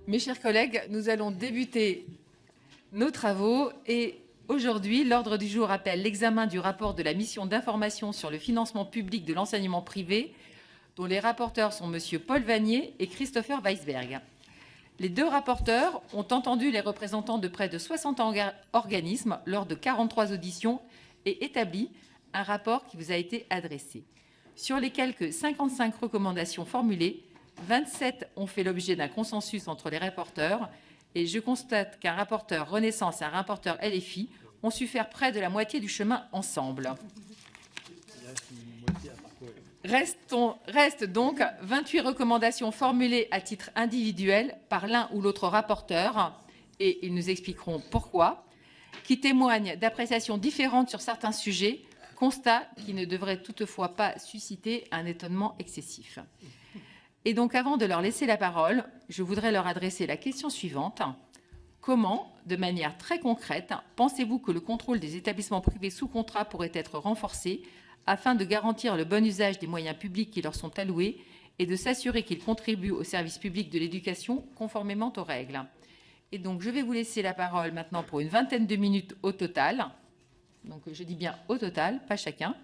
Mes chers collègues, nous allons débuter nos travaux et aujourd'hui, l'ordre du jour appelle l'examen du rapport de la mission d'information sur le financement public de l'enseignement privé, dont les rapporteurs sont M. Paul Vannier et Christopher Weisberg. Les deux rapporteurs ont entendu les représentants de près de 60 organismes lors de 43 auditions et établi un rapport qui vous a été adressé. Sur les quelques 55 recommandations formulées, 27 ont fait l'objet d'un consensus entre les rapporteurs et je constate qu'un rapporteur Renaissance et un rapporteur LFI ont su faire près de la moitié du chemin ensemble. Restent donc 28 recommandations formulées à titre individuel par l'un ou l'autre rapporteur, et ils nous expliqueront pourquoi, qui témoignent d'appréciations différentes sur certains sujets, constat qui ne devrait toutefois pas susciter un étonnement excessif. Et donc, avant de leur laisser la parole, je voudrais leur adresser la question suivante. Comment, de manière très concrète, pensez-vous que le contrôle des établissements privés sous contrat pourrait être renforcé afin de garantir le bon usage des moyens publics qui leur sont alloués et de s'assurer qu'ils contribuent au service public de l'éducation conformément aux règles? Et donc, je vais vous laisser la parole maintenant pour une vingtaine de minutes au total. Donc, je dis bien au total, pas chacun,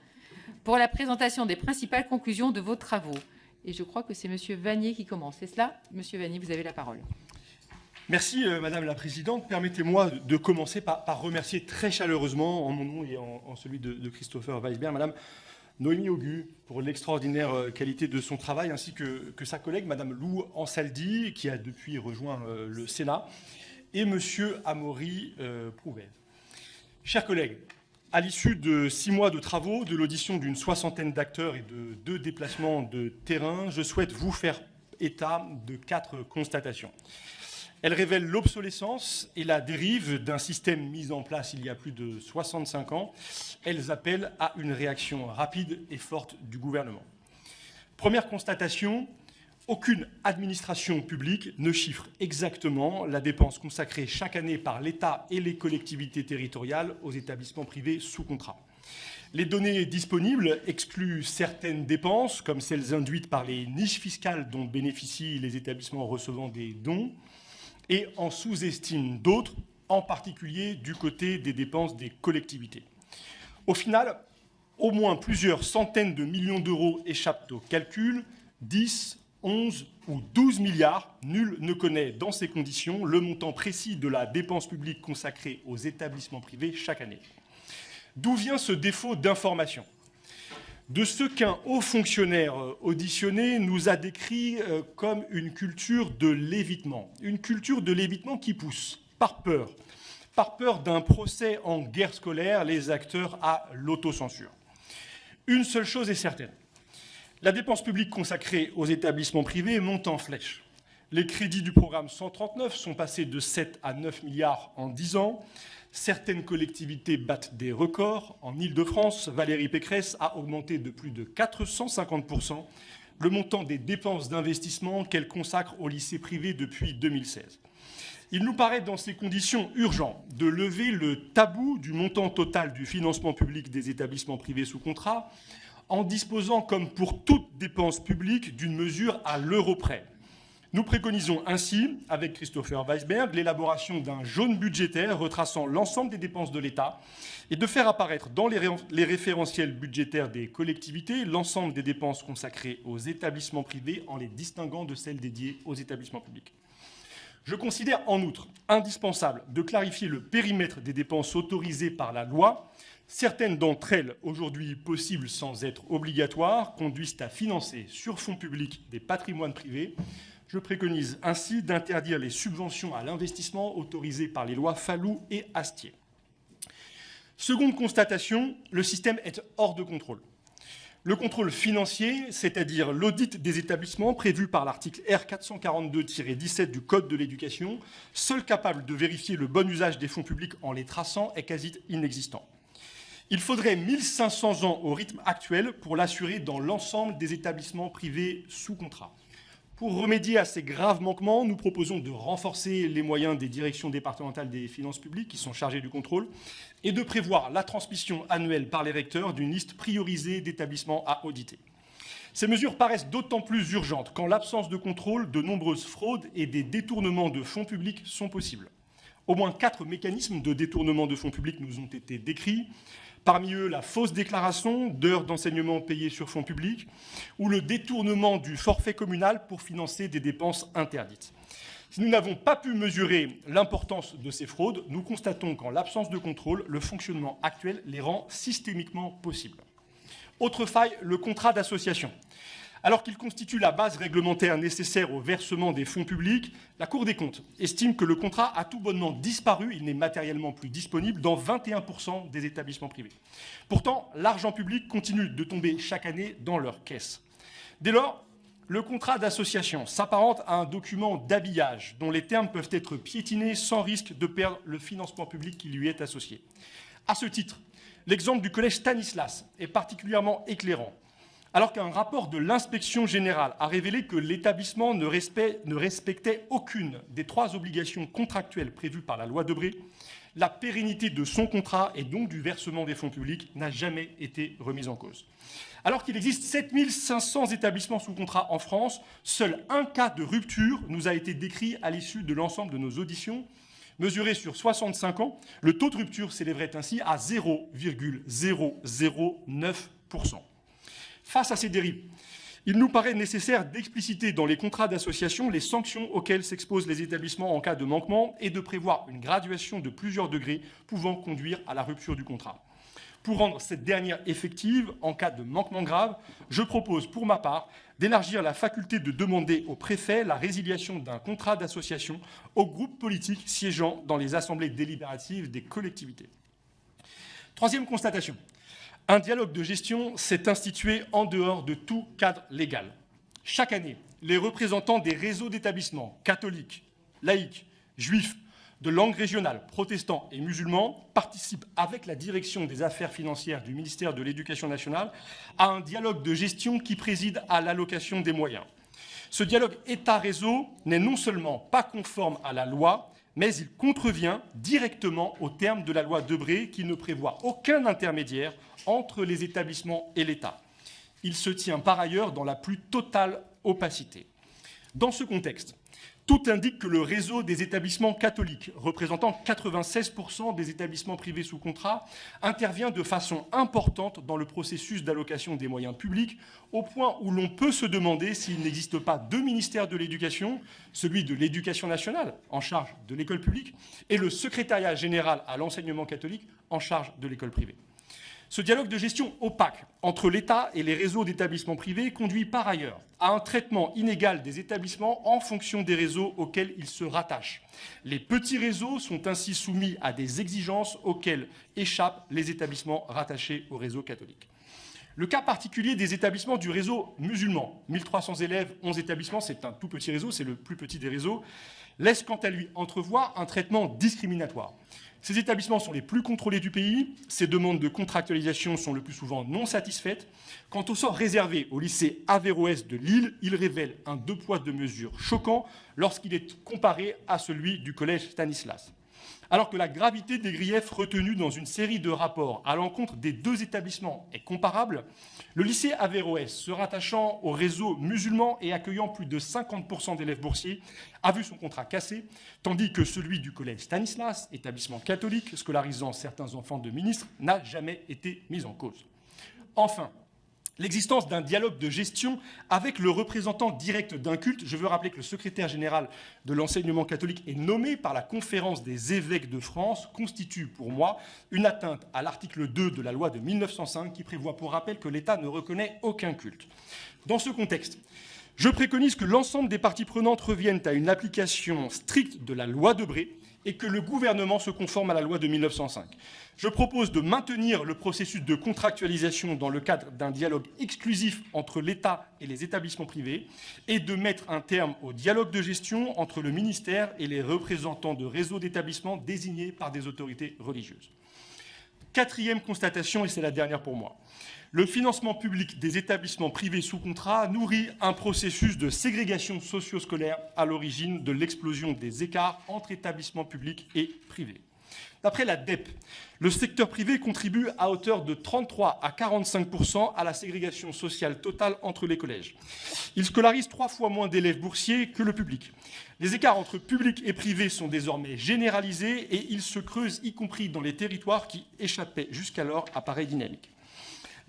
pour la présentation des principales conclusions de vos travaux. Et je crois que c'est M. Vannier qui commence. C'est cela? M. Vannier, vous avez la parole. Merci, Madame la Présidente. Permettez-moi de commencer par remercier très chaleureusement, en mon nom et en celui de Christopher Weisberg, Madame Noémie Augu, pour l'extraordinaire qualité de son travail, ainsi que sa collègue, Madame Lou Ansaldi, qui a depuis rejoint le Sénat, et Monsieur Amaury Prouvet. Chers collègues, à l'issue de 6 mois de travaux, de l'audition d'une 60aine d'acteurs et de 2 déplacements de terrain, je souhaite vous faire état de 4 constatations. Elles révèlent l'obsolescence et la dérive d'un système mis en place il y a plus de 65 ans. Elles appellent à une réaction rapide et forte du gouvernement. Première constatation, aucune administration publique ne chiffre exactement la dépense consacrée chaque année par l'État et les collectivités territoriales aux établissements privés sous contrat. Les données disponibles excluent certaines dépenses, comme celles induites par les niches fiscales dont bénéficient les établissements recevant des dons, et en sous-estime d'autres, en particulier du côté des dépenses des collectivités. Au final, au moins plusieurs centaines de millions d'euros échappent au calcul, 10, 11 ou 12 milliards, nul ne connaît dans ces conditions le montant précis de la dépense publique consacrée aux établissements privés chaque année. D'où vient ce défaut d'information ? De ce qu'un haut fonctionnaire auditionné nous a décrit comme une culture de l'évitement. Une culture de l'évitement qui pousse, par peur d'un procès en guerre scolaire, les acteurs à l'autocensure. Une seule chose est certaine. La dépense publique consacrée aux établissements privés monte en flèche. Les crédits du programme 139 sont passés de 7 à 9 milliards en 10 ans. Certaines collectivités battent des records. En Île-de-France, Valérie Pécresse a augmenté de plus de 450% le montant des dépenses d'investissement qu'elle consacre aux lycées privés depuis 2016. Il nous paraît dans ces conditions urgent de lever le tabou du montant total du financement public des établissements privés sous contrat en disposant, comme pour toute dépense publique, d'une mesure à l'euro près. Nous préconisons ainsi, avec Christopher Weisberg, l'élaboration d'un jaune budgétaire retraçant l'ensemble des dépenses de l'État et de faire apparaître dans les référentiels budgétaires des collectivités l'ensemble des dépenses consacrées aux établissements privés en les distinguant de celles dédiées aux établissements publics. Je considère en outre indispensable de clarifier le périmètre des dépenses autorisées par la loi. Certaines d'entre elles, aujourd'hui possibles sans être obligatoires, conduisent à financer sur fonds publics des patrimoines privés. Je préconise ainsi d'interdire les subventions à l'investissement autorisées par les lois Fallou et Astier. Seconde constatation, le système est hors de contrôle. Le contrôle financier, c'est-à-dire l'audit des établissements prévu par l'article R442-17 du Code de l'éducation, seul capable de vérifier le bon usage des fonds publics en les traçant, est quasi inexistant. Il faudrait 1500 ans au rythme actuel pour l'assurer dans l'ensemble des établissements privés sous contrat. Pour remédier à ces graves manquements, nous proposons de renforcer les moyens des directions départementales des finances publiques qui sont chargées du contrôle et de prévoir la transmission annuelle par les recteurs d'une liste priorisée d'établissements à auditer. Ces mesures paraissent d'autant plus urgentes qu'en l'absence de contrôle, de nombreuses fraudes et des détournements de fonds publics sont possibles. Au moins 4 mécanismes de détournement de fonds publics nous ont été décrits. Parmi eux, la fausse déclaration d'heures d'enseignement payées sur fonds publics ou le détournement du forfait communal pour financer des dépenses interdites. Si nous n'avons pas pu mesurer l'importance de ces fraudes, nous constatons qu'en l'absence de contrôle, le fonctionnement actuel les rend systémiquement possibles. Autre faille, le contrat d'association. Alors qu'il constitue la base réglementaire nécessaire au versement des fonds publics, la Cour des comptes estime que le contrat a tout bonnement disparu, il n'est matériellement plus disponible dans 21% des établissements privés. Pourtant, l'argent public continue de tomber chaque année dans leurs caisses. Dès lors, le contrat d'association s'apparente à un document d'habillage dont les termes peuvent être piétinés sans risque de perdre le financement public qui lui est associé. À ce titre, l'exemple du collège Stanislas est particulièrement éclairant. Alors qu'un rapport de l'inspection générale a révélé que l'établissement ne respectait aucune des 3 obligations contractuelles prévues par la loi Debré, la pérennité de son contrat et donc du versement des fonds publics n'a jamais été remise en cause. Alors qu'il existe 7500 établissements sous contrat en France, seul un cas de rupture nous a été décrit à l'issue de l'ensemble de nos auditions. Mesuré sur 65 ans, le taux de rupture s'élèverait ainsi à 0,009%. Face à ces dérives, il nous paraît nécessaire d'expliciter dans les contrats d'association les sanctions auxquelles s'exposent les établissements en cas de manquement et de prévoir une graduation de plusieurs degrés pouvant conduire à la rupture du contrat. Pour rendre cette dernière effective en cas de manquement grave, je propose pour ma part d'élargir la faculté de demander au préfet la résiliation d'un contrat d'association aux groupes politiques siégeant dans les assemblées délibératives des collectivités. Troisième constatation. Un dialogue de gestion s'est institué en dehors de tout cadre légal. Chaque année, les représentants des réseaux d'établissements catholiques, laïcs, juifs, de langue régionale, protestants et musulmans participent avec la direction des affaires financières du ministère de l'Éducation nationale à un dialogue de gestion qui préside à l'allocation des moyens. Ce dialogue État-réseau n'est non seulement pas conforme à la loi, mais il contrevient directement aux termes de la loi Debré qui ne prévoit aucun intermédiaire entre les établissements et l'État. Il se tient par ailleurs dans la plus totale opacité. Dans ce contexte, tout indique que le réseau des établissements catholiques, représentant 96% des établissements privés sous contrat, intervient de façon importante dans le processus d'allocation des moyens publics, au point où l'on peut se demander s'il n'existe pas 2 ministères de l'éducation, celui de l'Éducation nationale, en charge de l'école publique, et le secrétariat général à l'enseignement catholique, en charge de l'école privée. Ce dialogue de gestion opaque entre l'État et les réseaux d'établissements privés conduit par ailleurs à un traitement inégal des établissements en fonction des réseaux auxquels ils se rattachent. Les petits réseaux sont ainsi soumis à des exigences auxquelles échappent les établissements rattachés au réseau catholique. Le cas particulier des établissements du réseau musulman, 1300 élèves, 11 établissements, c'est un tout petit réseau, c'est le plus petit des réseaux, laisse quant à lui entrevoir un traitement discriminatoire. Ces établissements sont les plus contrôlés du pays. Ces demandes de contractualisation sont le plus souvent non satisfaites. Quant au sort réservé au lycée Averroès de Lille, il révèle un 2 poids 2 mesures choquant lorsqu'il est comparé à celui du collège Stanislas. Alors que la gravité des griefs retenus dans une série de rapports à l'encontre des 2 établissements est comparable, le lycée Averroès, se rattachant au réseau musulman et accueillant plus de 50% d'élèves boursiers, a vu son contrat cassé, tandis que celui du collège Stanislas, établissement catholique scolarisant certains enfants de ministres, n'a jamais été mis en cause. Enfin, l'existence d'un dialogue de gestion avec le représentant direct d'un culte. Je veux rappeler que le secrétaire général de l'enseignement catholique est nommé par la Conférence des évêques de France, constitue pour moi une atteinte à l'article 2 de la loi de 1905 qui prévoit pour rappel que l'État ne reconnaît aucun culte. Dans ce contexte, je préconise que l'ensemble des parties prenantes reviennent à une application stricte de la loi Debré et que le gouvernement se conforme à la loi de 1905. Je propose de maintenir le processus de contractualisation dans le cadre d'un dialogue exclusif entre l'État et les établissements privés et de mettre un terme au dialogue de gestion entre le ministère et les représentants de réseaux d'établissements désignés par des autorités religieuses. Quatrième constatation, et c'est la dernière pour moi. Le financement public des établissements privés sous contrat nourrit un processus de ségrégation socio-scolaire à l'origine de l'explosion des écarts entre établissements publics et privés. D'après la DEP, le secteur privé contribue à hauteur de 33 à 45% à la ségrégation sociale totale entre les collèges. Il scolarise 3 fois moins d'élèves boursiers que le public. Les écarts entre public et privé sont désormais généralisés et ils se creusent, y compris dans les territoires qui échappaient jusqu'alors à pareille dynamique.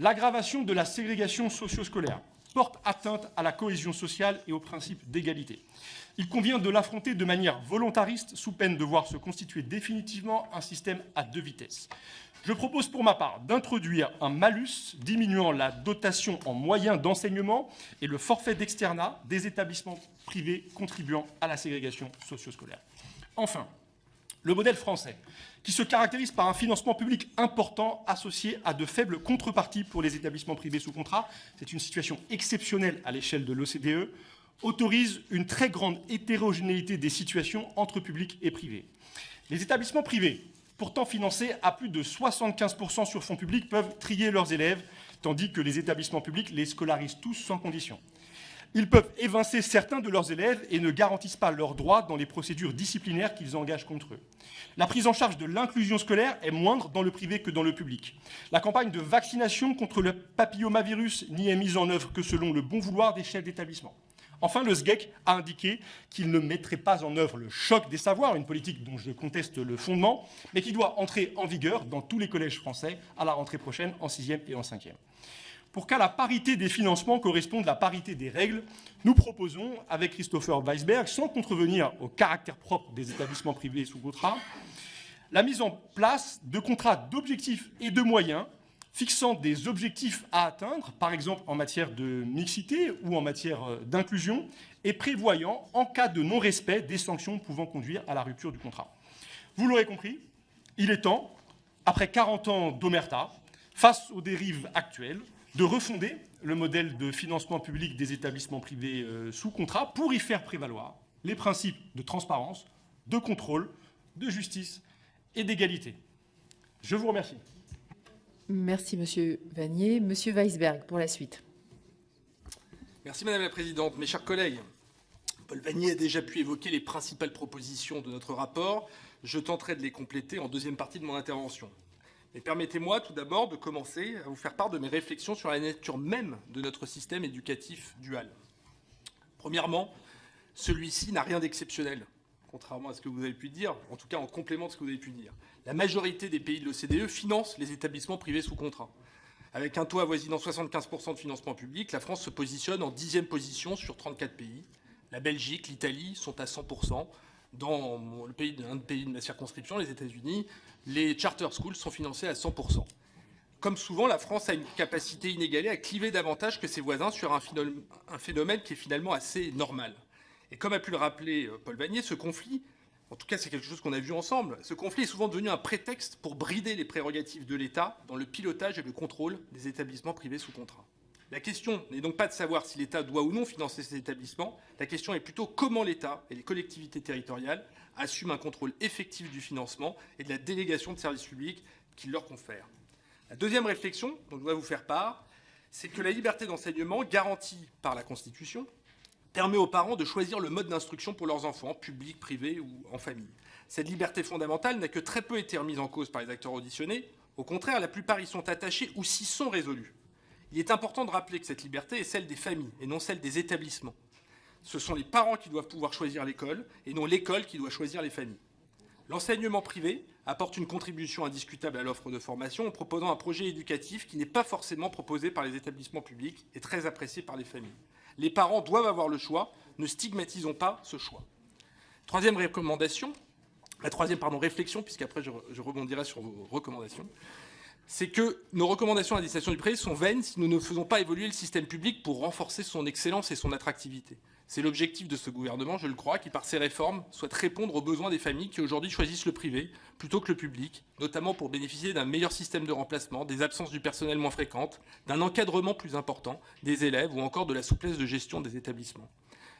L'aggravation de la ségrégation socio-scolaire porte atteinte à la cohésion sociale et au principe d'égalité. Il convient de l'affronter de manière volontariste, sous peine de voir se constituer définitivement un système à 2 vitesses. Je propose pour ma part d'introduire un malus diminuant la dotation en moyens d'enseignement et le forfait d'externat des établissements privés contribuant à la ségrégation socio-scolaire. Enfin, le modèle français, qui se caractérise par un financement public important associé à de faibles contreparties pour les établissements privés sous contrat, c'est une situation exceptionnelle à l'échelle de l'OCDE, autorise une très grande hétérogénéité des situations entre public et privé. Les établissements privés, pourtant financés à plus de 75% sur fonds publics, peuvent trier leurs élèves, tandis que les établissements publics les scolarisent tous sans condition. Ils peuvent évincer certains de leurs élèves et ne garantissent pas leurs droits dans les procédures disciplinaires qu'ils engagent contre eux. La prise en charge de l'inclusion scolaire est moindre dans le privé que dans le public. La campagne de vaccination contre le papillomavirus n'y est mise en œuvre que selon le bon vouloir des chefs d'établissement. Enfin, le SGEC a indiqué qu'il ne mettrait pas en œuvre le choc des savoirs, une politique dont je conteste le fondement, mais qui doit entrer en vigueur dans tous les collèges français à la rentrée prochaine en 6e et en 5e. Pour qu'à la parité des financements corresponde la parité des règles, nous proposons, avec Christopher Weisberg, sans contrevenir au caractère propre des établissements privés sous contrat, la mise en place de contrats d'objectifs et de moyens fixant des objectifs à atteindre, par exemple en matière de mixité ou en matière d'inclusion, et prévoyant, en cas de non-respect, des sanctions pouvant conduire à la rupture du contrat. Vous l'aurez compris, il est temps, après 40 ans d'omerta, face aux dérives actuelles, de refonder le modèle de financement public des établissements privés sous contrat pour y faire prévaloir les principes de transparence, de contrôle, de justice et d'égalité. Je vous remercie. Merci, Monsieur Vannier. Monsieur Weisberg, pour la suite. Merci, Madame la Présidente. Mes chers collègues, Paul Vannier a déjà pu évoquer les principales propositions de notre rapport. Je tenterai de les compléter en deuxième partie de mon intervention. Mais permettez-moi tout d'abord de commencer à vous faire part de mes réflexions sur la nature même de notre système éducatif dual. Premièrement, celui-ci n'a rien d'exceptionnel, contrairement à ce que vous avez pu dire, en tout cas en complément de ce que vous avez pu dire. La majorité des pays de l'OCDE financent les établissements privés sous contrat. Avec un taux avoisinant 75% de financement public, la France se positionne en 10e position sur 34 pays. La Belgique, l'Italie sont à 100%. Dans un pays de ma circonscription, les États-Unis, les charter schools sont financés à 100%. Comme souvent, la France a une capacité inégalée à cliver davantage que ses voisins sur un phénomène qui est finalement assez normal. Et comme a pu le rappeler Paul Vannier, ce conflit, en tout cas c'est quelque chose qu'on a vu ensemble, ce conflit est souvent devenu un prétexte pour brider les prérogatives de l'État dans le pilotage et le contrôle des établissements privés sous contrat. La question n'est donc pas de savoir si l'État doit ou non financer ces établissements, la question est plutôt comment l'État et les collectivités territoriales assument un contrôle effectif du financement et de la délégation de services publics qu'ils leur confèrent. La deuxième réflexion dont je dois vous faire part, c'est que la liberté d'enseignement garantie par la Constitution permet aux parents de choisir le mode d'instruction pour leurs enfants, public, privé ou en famille. Cette liberté fondamentale n'a que très peu été remise en cause par les acteurs auditionnés. Au contraire, la plupart y sont attachés ou s'y sont résolus. Il est important de rappeler que cette liberté est celle des familles et non celle des établissements. Ce sont les parents qui doivent pouvoir choisir l'école et non l'école qui doit choisir les familles. L'enseignement privé apporte une contribution indiscutable à l'offre de formation en proposant un projet éducatif qui n'est pas forcément proposé par les établissements publics et très apprécié par les familles. Les parents doivent avoir le choix, ne stigmatisons pas ce choix. Troisième réflexion, puisqu'après je rebondirai sur vos recommandations, c'est que nos recommandations à destination du privé sont vaines si nous ne faisons pas évoluer le système public pour renforcer son excellence et son attractivité. C'est l'objectif de ce gouvernement, je le crois, qui par ses réformes souhaite répondre aux besoins des familles qui aujourd'hui choisissent le privé plutôt que le public, notamment pour bénéficier d'un meilleur système de remplacement, des absences du personnel moins fréquentes, d'un encadrement plus important des élèves ou encore de la souplesse de gestion des établissements.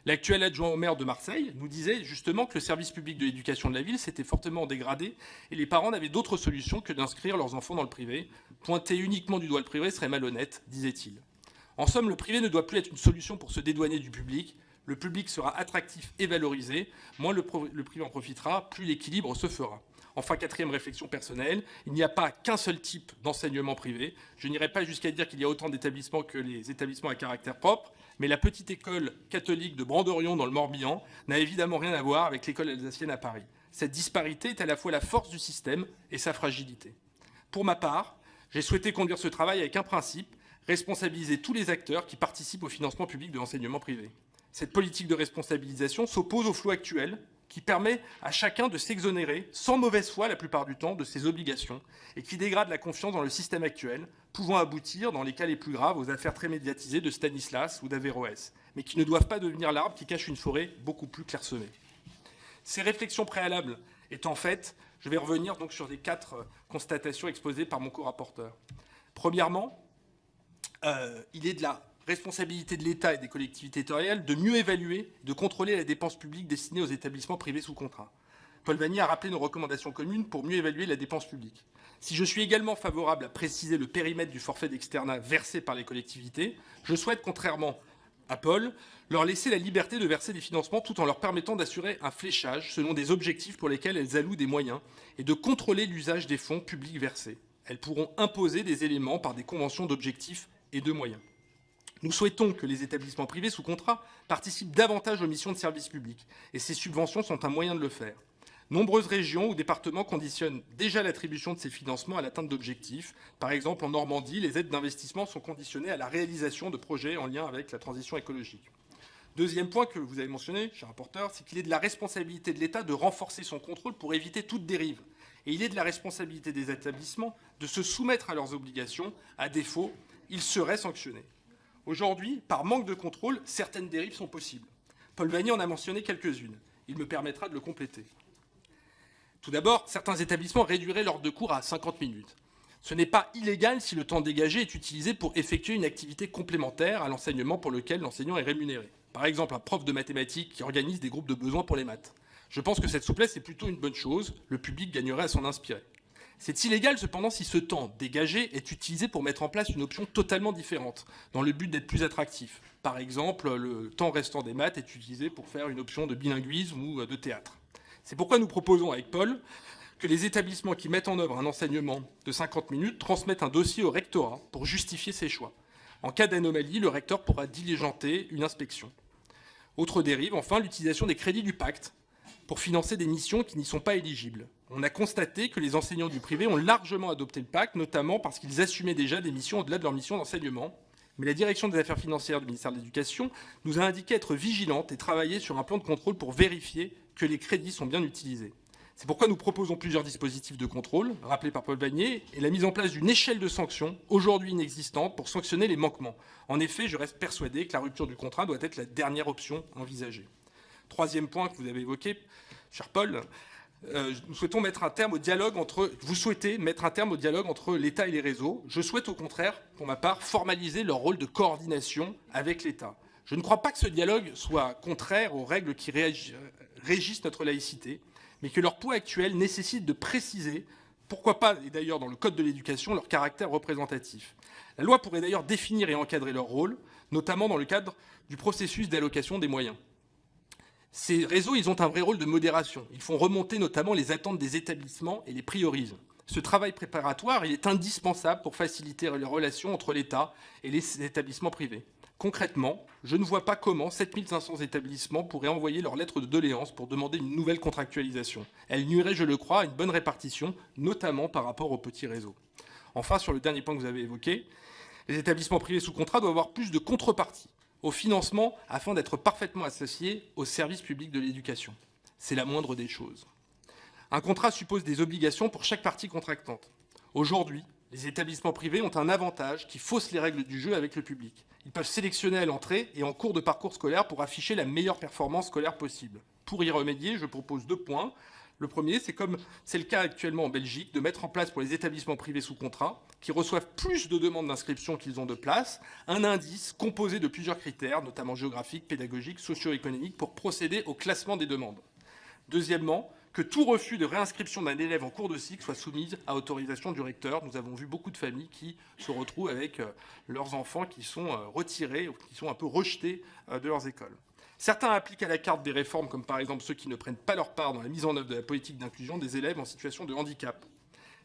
L'actuel adjoint au maire de Marseille nous disait justement que le service public de l'éducation de la ville s'était fortement dégradé et les parents n'avaient d'autre solution que d'inscrire leurs enfants dans le privé. Pointer uniquement du doigt le privé serait malhonnête, disait-il. En somme, le privé ne doit plus être une solution pour se dédouaner du public. Le public sera attractif et valorisé. Moins le privé en profitera, plus l'équilibre se fera. Enfin, quatrième réflexion personnelle, il n'y a pas qu'un seul type d'enseignement privé. Je n'irai pas jusqu'à dire qu'il y a autant d'établissements que les établissements à caractère propre, mais la petite école catholique de Branderion dans le Morbihan n'a évidemment rien à voir avec l'école alsacienne à Paris. Cette disparité est à la fois la force du système et sa fragilité. Pour ma part, j'ai souhaité conduire ce travail avec un principe, responsabiliser tous les acteurs qui participent au financement public de l'enseignement privé. Cette politique de responsabilisation s'oppose au flou actuel qui permet à chacun de s'exonérer, sans mauvaise foi la plupart du temps, de ses obligations et qui dégrade la confiance dans le système actuel, pouvant aboutir, dans les cas les plus graves, aux affaires très médiatisées de Stanislas ou d'Averroès, mais qui ne doivent pas devenir l'arbre qui cache une forêt beaucoup plus clairsemée. Ces réflexions préalables étant faites, je vais revenir donc sur les 4 constatations exposées par mon co-rapporteur. Premièrement, il est de la responsabilité de l'État et des collectivités territoriales de mieux évaluer, de contrôler la dépense publique destinée aux établissements privés sous contrat. Paul Vannier a rappelé nos recommandations communes pour mieux évaluer la dépense publique. Si je suis également favorable à préciser le périmètre du forfait d'externat versé par les collectivités, je souhaite, contrairement à Paul, leur laisser la liberté de verser des financements tout en leur permettant d'assurer un fléchage selon des objectifs pour lesquels elles allouent des moyens et de contrôler l'usage des fonds publics versés. Elles pourront imposer des éléments par des conventions d'objectifs et de moyens. Nous souhaitons que les établissements privés sous contrat participent davantage aux missions de service public, et ces subventions sont un moyen de le faire. Nombreuses régions ou départements conditionnent déjà l'attribution de ces financements à l'atteinte d'objectifs. Par exemple, en Normandie, les aides d'investissement sont conditionnées à la réalisation de projets en lien avec la transition écologique. Deuxième point que vous avez mentionné, cher rapporteur, c'est qu'il est de la responsabilité de l'État de renforcer son contrôle pour éviter toute dérive. Et il est de la responsabilité des établissements de se soumettre à leurs obligations. À défaut, ils seraient sanctionnés. Aujourd'hui, par manque de contrôle, certaines dérives sont possibles. Paul Vannier en a mentionné quelques-unes. Il me permettra de le compléter. Tout d'abord, certains établissements réduiraient l'heure de cours à 50 minutes. Ce n'est pas illégal si le temps dégagé est utilisé pour effectuer une activité complémentaire à l'enseignement pour lequel l'enseignant est rémunéré. Par exemple, un prof de mathématiques qui organise des groupes de besoins pour les maths. Je pense que cette souplesse est plutôt une bonne chose. Le public gagnerait à s'en inspirer. C'est illégal cependant si ce temps dégagé est utilisé pour mettre en place une option totalement différente, dans le but d'être plus attractif. Par exemple, le temps restant des maths est utilisé pour faire une option de bilinguisme ou de théâtre. C'est pourquoi nous proposons avec Paul que les établissements qui mettent en œuvre un enseignement de 50 minutes transmettent un dossier au rectorat pour justifier ses choix. En cas d'anomalie, le recteur pourra diligenter une inspection. Autre dérive, enfin, l'utilisation des crédits du pacte pour financer des missions qui n'y sont pas éligibles. On a constaté que les enseignants du privé ont largement adopté le pacte, notamment parce qu'ils assumaient déjà des missions au-delà de leur mission d'enseignement. Mais la direction des affaires financières du ministère de l'Éducation nous a indiqué être vigilante et travailler sur un plan de contrôle pour vérifier que les crédits sont bien utilisés. C'est pourquoi nous proposons plusieurs dispositifs de contrôle, rappelés par Paul Vannier, et la mise en place d'une échelle de sanctions, aujourd'hui inexistante, pour sanctionner les manquements. En effet, je reste persuadé que la rupture du contrat doit être la dernière option envisagée. Troisième point que vous avez évoqué, cher Paul, nous souhaitons mettre un terme au dialogue vous souhaitez mettre un terme au dialogue entre l'État et les réseaux. Je souhaite au contraire, pour ma part, formaliser leur rôle de coordination avec l'État. Je ne crois pas que ce dialogue soit contraire aux règles qui régissent notre laïcité, mais que leur poids actuel nécessite de préciser, pourquoi pas, et d'ailleurs dans le Code de l'éducation, leur caractère représentatif. La loi pourrait d'ailleurs définir et encadrer leur rôle, notamment dans le cadre du processus d'allocation des moyens. Ces réseaux, ils ont un vrai rôle de modération. Ils font remonter notamment les attentes des établissements et les priorisent. Ce travail préparatoire, il est indispensable pour faciliter les relations entre l'État et les établissements privés. Concrètement, je ne vois pas comment 7500 établissements pourraient envoyer leur lettre de doléance pour demander une nouvelle contractualisation. Elle nuirait, je le crois, à une bonne répartition, notamment par rapport aux petits réseaux. Enfin, sur le dernier point que vous avez évoqué, les établissements privés sous contrat doivent avoir plus de contrepartie au financement afin d'être parfaitement associés au service public de l'éducation. C'est la moindre des choses. Un contrat suppose des obligations pour chaque partie contractante. Aujourd'hui, les établissements privés ont un avantage qui fausse les règles du jeu avec le public. Ils peuvent sélectionner à l'entrée et en cours de parcours scolaire pour afficher la meilleure performance scolaire possible. Pour y remédier, je propose 2 points. Le premier, c'est comme c'est le cas actuellement en Belgique, de mettre en place pour les établissements privés sous contrat, qui reçoivent plus de demandes d'inscription qu'ils ont de places, un indice composé de plusieurs critères, notamment géographiques, pédagogiques, socio-économiques, pour procéder au classement des demandes. Deuxièmement, que tout refus de réinscription d'un élève en cours de cycle soit soumis à autorisation du recteur. Nous avons vu beaucoup de familles qui se retrouvent avec leurs enfants qui sont retirés, ou qui sont un peu rejetés de leurs écoles. Certains appliquent à la carte des réformes, comme par exemple ceux qui ne prennent pas leur part dans la mise en œuvre de la politique d'inclusion des élèves en situation de handicap.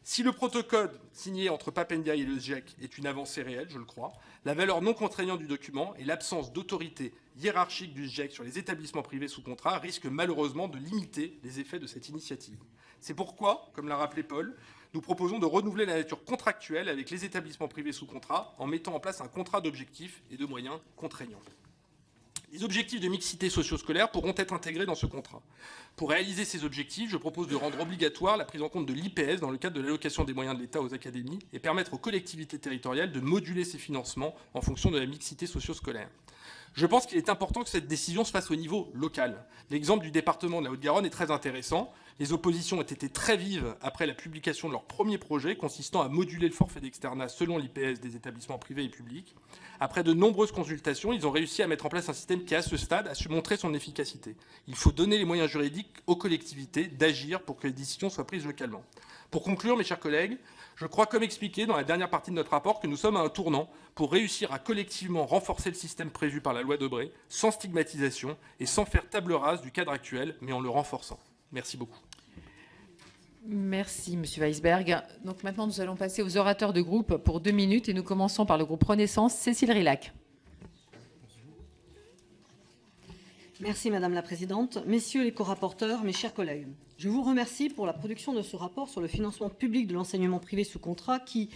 Si le protocole signé entre Pap Ndiaye et le GIEC est une avancée réelle, je le crois, la valeur non contraignante du document et l'absence d'autorité hiérarchique du GIEC sur les établissements privés sous contrat risquent malheureusement de limiter les effets de cette initiative. C'est pourquoi, comme l'a rappelé Paul, nous proposons de renouveler la nature contractuelle avec les établissements privés sous contrat en mettant en place un contrat d'objectifs et de moyens contraignants. Les objectifs de mixité socio-scolaire pourront être intégrés dans ce contrat. Pour réaliser ces objectifs, je propose de rendre obligatoire la prise en compte de l'IPS dans le cadre de l'allocation des moyens de l'État aux académies et permettre aux collectivités territoriales de moduler ces financements en fonction de la mixité socio-scolaire. Je pense qu'il est important que cette décision se fasse au niveau local. L'exemple du département de la Haute-Garonne est très intéressant. Les oppositions ont été très vives après la publication de leur premier projet consistant à moduler le forfait d'externat selon l'IPS des établissements privés et publics. Après de nombreuses consultations, ils ont réussi à mettre en place un système qui, à ce stade, a su montrer son efficacité. Il faut donner les moyens juridiques aux collectivités d'agir pour que les décisions soient prises localement. Pour conclure, mes chers collègues, je crois, comme expliqué dans la dernière partie de notre rapport, que nous sommes à un tournant pour réussir à collectivement renforcer le système prévu par la loi Debré, sans stigmatisation et sans faire table rase du cadre actuel, mais en le renforçant. Merci beaucoup. Merci, Monsieur Weisberg. Donc maintenant, nous allons passer aux orateurs de groupe pour 2 minutes et nous commençons par le groupe Renaissance. Cécile Rilhac. Merci Madame la Présidente. Messieurs les co-rapporteurs, mes chers collègues, je vous remercie pour la production de ce rapport sur le financement public de l'enseignement privé sous contrat qui,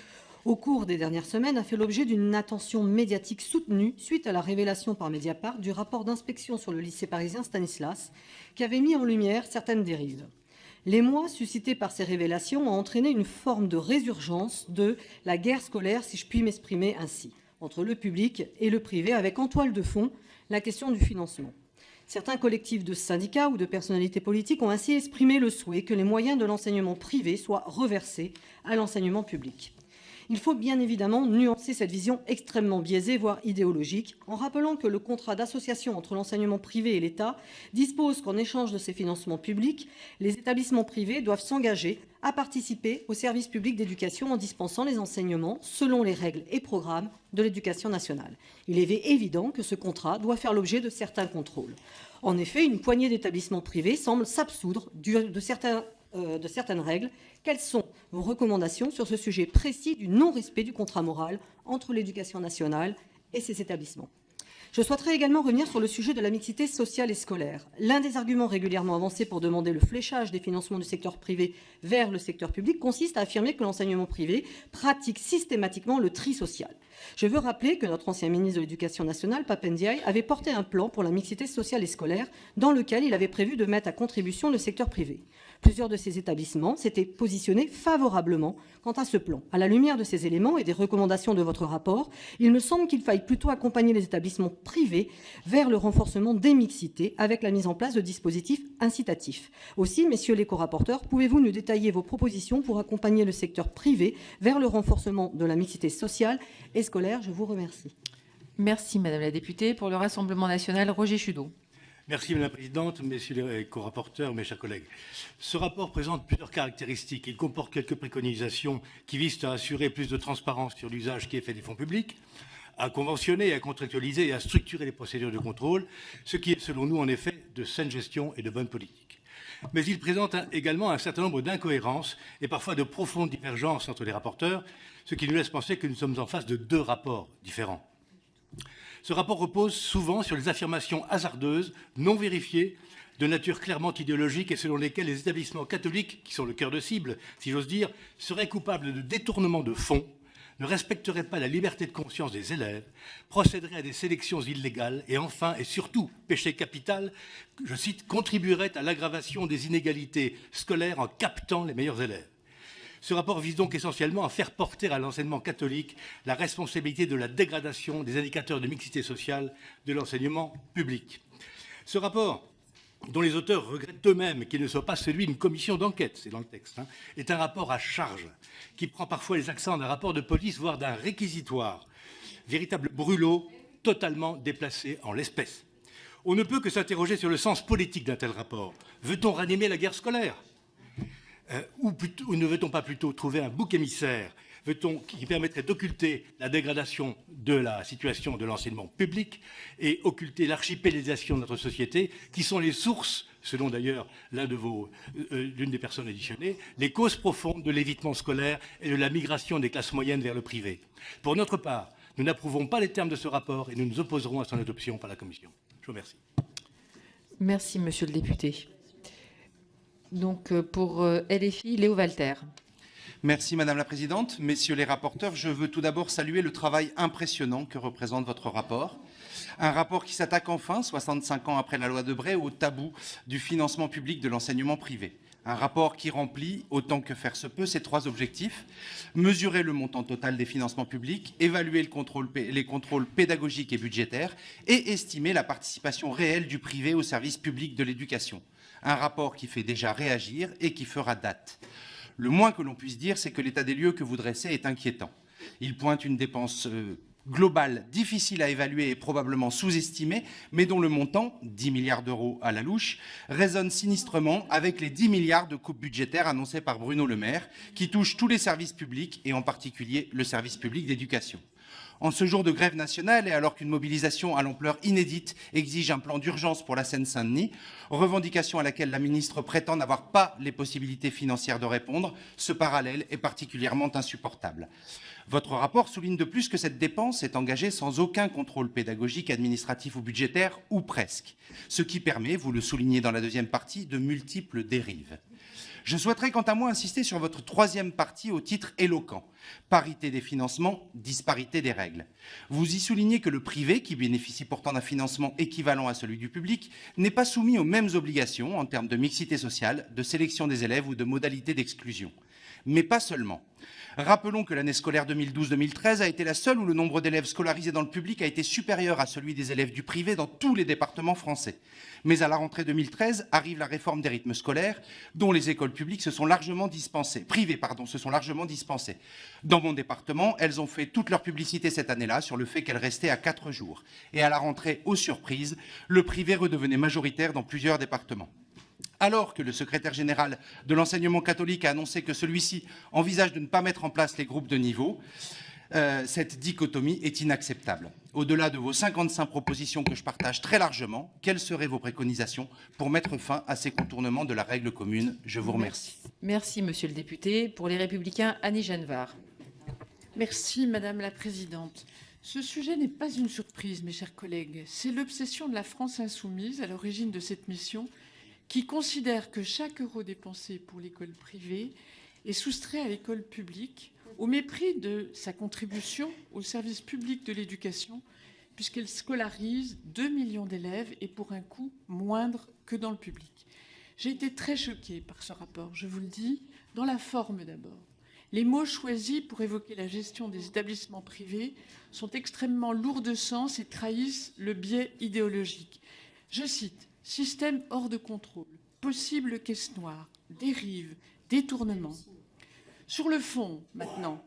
au cours des dernières semaines, a fait l'objet d'une attention médiatique soutenue suite à la révélation par Mediapart du rapport d'inspection sur le lycée parisien Stanislas qui avait mis en lumière certaines dérives. L'émoi suscité par ces révélations a entraîné une forme de résurgence de la guerre scolaire, si je puis m'exprimer ainsi, entre le public et le privé, avec en toile de fond la question du financement. Certains collectifs de syndicats ou de personnalités politiques ont ainsi exprimé le souhait que les moyens de l'enseignement privé soient reversés à l'enseignement public. Il faut bien évidemment nuancer cette vision extrêmement biaisée, voire idéologique, en rappelant que le contrat d'association entre l'enseignement privé et l'État dispose qu'en échange de ces financements publics, les établissements privés doivent s'engager à participer au service public d'éducation en dispensant les enseignements selon les règles et programmes de l'éducation nationale. Il est évident que ce contrat doit faire l'objet de certains contrôles. En effet, une poignée d'établissements privés semble s'absoudre de certaines règles. Quelles sont vos recommandations sur ce sujet précis du non-respect du contrat moral entre l'éducation nationale et ses établissements ? Je souhaiterais également revenir sur le sujet de la mixité sociale et scolaire. L'un des arguments régulièrement avancés pour demander le fléchage des financements du secteur privé vers le secteur public consiste à affirmer que l'enseignement privé pratique systématiquement le tri social. Je veux rappeler que notre ancien ministre de l'Éducation nationale, Pap Ndiaye, avait porté un plan pour la mixité sociale et scolaire dans lequel il avait prévu de mettre à contribution le secteur privé. Plusieurs de ces établissements s'étaient positionnés favorablement quant à ce plan. À la lumière de ces éléments et des recommandations de votre rapport, il me semble qu'il faille plutôt accompagner les établissements privés vers le renforcement des mixités avec la mise en place de dispositifs incitatifs. Aussi, messieurs les co-rapporteurs, pouvez-vous nous détailler vos propositions pour accompagner le secteur privé vers le renforcement de la mixité sociale et scolaire ? Je vous remercie. Merci, Madame la députée. Pour le Rassemblement national, Roger Chudeau. Merci Madame la Présidente, messieurs les co-rapporteurs, mes chers collègues. Ce rapport présente plusieurs caractéristiques. Il comporte quelques préconisations qui visent à assurer plus de transparence sur l'usage qui est fait des fonds publics, à conventionner, à contractualiser et à structurer les procédures de contrôle, ce qui est selon nous en effet de saine gestion et de bonne politique. Mais il présente également un certain nombre d'incohérences et parfois de profondes divergences entre les rapporteurs, ce qui nous laisse penser que nous sommes en face de 2 rapports différents. Ce rapport repose souvent sur les affirmations hasardeuses, non vérifiées, de nature clairement idéologique et selon lesquelles les établissements catholiques, qui sont le cœur de cible, si j'ose dire, seraient coupables de détournement de fonds, ne respecteraient pas la liberté de conscience des élèves, procéderaient à des sélections illégales et enfin, et surtout, péché capital, je cite, contribueraient à l'aggravation des inégalités scolaires en captant les meilleurs élèves. Ce rapport vise donc essentiellement à faire porter à l'enseignement catholique la responsabilité de la dégradation des indicateurs de mixité sociale de l'enseignement public. Ce rapport, dont les auteurs regrettent eux-mêmes qu'il ne soit pas celui d'une commission d'enquête, c'est dans le texte, est un rapport à charge qui prend parfois les accents d'un rapport de police, voire d'un réquisitoire, véritable brûlot totalement déplacé en l'espèce. On ne peut que s'interroger sur le sens politique d'un tel rapport. Veut-on ranimer la guerre scolaire ? Ou ne veut-on pas plutôt trouver un bouc émissaire qui permettrait d'occulter la dégradation de la situation de l'enseignement public et occulter l'archipélisation de notre société, qui sont les sources, selon d'ailleurs l'une des personnes auditionnées, les causes profondes de l'évitement scolaire et de la migration des classes moyennes vers le privé. Pour notre part, nous n'approuvons pas les termes de ce rapport et nous nous opposerons à son adoption par la Commission. Je vous remercie. Merci, monsieur le député. Donc, pour LFI, Léo Walter. Merci Madame la Présidente. Messieurs les rapporteurs, je veux tout d'abord saluer le travail impressionnant que représente votre rapport. Un rapport qui s'attaque enfin, 65 ans après la loi Debré, au tabou du financement public de l'enseignement privé. Un rapport qui remplit, autant que faire se peut, ces 3 objectifs. Mesurer le montant total des financements publics, évaluer les contrôles pédagogiques et budgétaires et estimer la participation réelle du privé au service public de l'éducation. Un rapport qui fait déjà réagir et qui fera date. Le moins que l'on puisse dire, c'est que l'état des lieux que vous dressez est inquiétant. Il pointe une dépense globale difficile à évaluer et probablement sous-estimée, mais dont le montant, 10 milliards d'euros à la louche, résonne sinistrement avec les 10 milliards de coupes budgétaires annoncées par Bruno Le Maire, qui touchent tous les services publics et en particulier le service public d'éducation. En ce jour de grève nationale et alors qu'une mobilisation à l'ampleur inédite exige un plan d'urgence pour la Seine-Saint-Denis, revendication à laquelle la ministre prétend n'avoir pas les possibilités financières de répondre, ce parallèle est particulièrement insupportable. Votre rapport souligne de plus que cette dépense est engagée sans aucun contrôle pédagogique, administratif ou budgétaire, ou presque, ce qui permet, vous le soulignez dans la deuxième partie, de multiples dérives. Je souhaiterais quant à moi insister sur votre 3e partie au titre éloquent. Parité des financements, disparité des règles. Vous y soulignez que le privé, qui bénéficie pourtant d'un financement équivalent à celui du public, n'est pas soumis aux mêmes obligations en termes de mixité sociale, de sélection des élèves ou de modalités d'exclusion. Mais pas seulement. Rappelons que l'année scolaire 2012-2013 a été la seule où le nombre d'élèves scolarisés dans le public a été supérieur à celui des élèves du privé dans tous les départements français. Mais à la rentrée 2013 arrive la réforme des rythmes scolaires, dont les écoles publiques se sont largement dispensées. Dans mon département, elles ont fait toute leur publicité cette année-là sur le fait qu'elles restaient à 4 jours. Et à la rentrée, aux surprises, le privé redevenait majoritaire dans plusieurs départements. Alors que le secrétaire général de l'enseignement catholique a annoncé que celui-ci envisage de ne pas mettre en place les groupes de niveau, cette dichotomie est inacceptable. Au-delà de vos 55 propositions que je partage très largement, quelles seraient vos préconisations pour mettre fin à ces contournements de la règle commune? Je vous remercie. Merci, monsieur le député. Pour les Républicains, Annie Genevard. Merci, Madame la Présidente. Ce sujet n'est pas une surprise, mes chers collègues. C'est l'obsession de la France insoumise à l'origine de cette mission, qui considère que chaque euro dépensé pour l'école privée est soustrait à l'école publique, au mépris de sa contribution au service public de l'éducation, puisqu'elle scolarise 2 millions d'élèves et pour un coût moindre que dans le public. J'ai été très choquée par ce rapport, je vous le dis, dans la forme d'abord. Les mots choisis pour évoquer la gestion des établissements privés sont extrêmement lourds de sens et trahissent le biais idéologique. Je cite « système hors de contrôle, possible caisse noire, dérive, détournement ». Sur le fond, maintenant,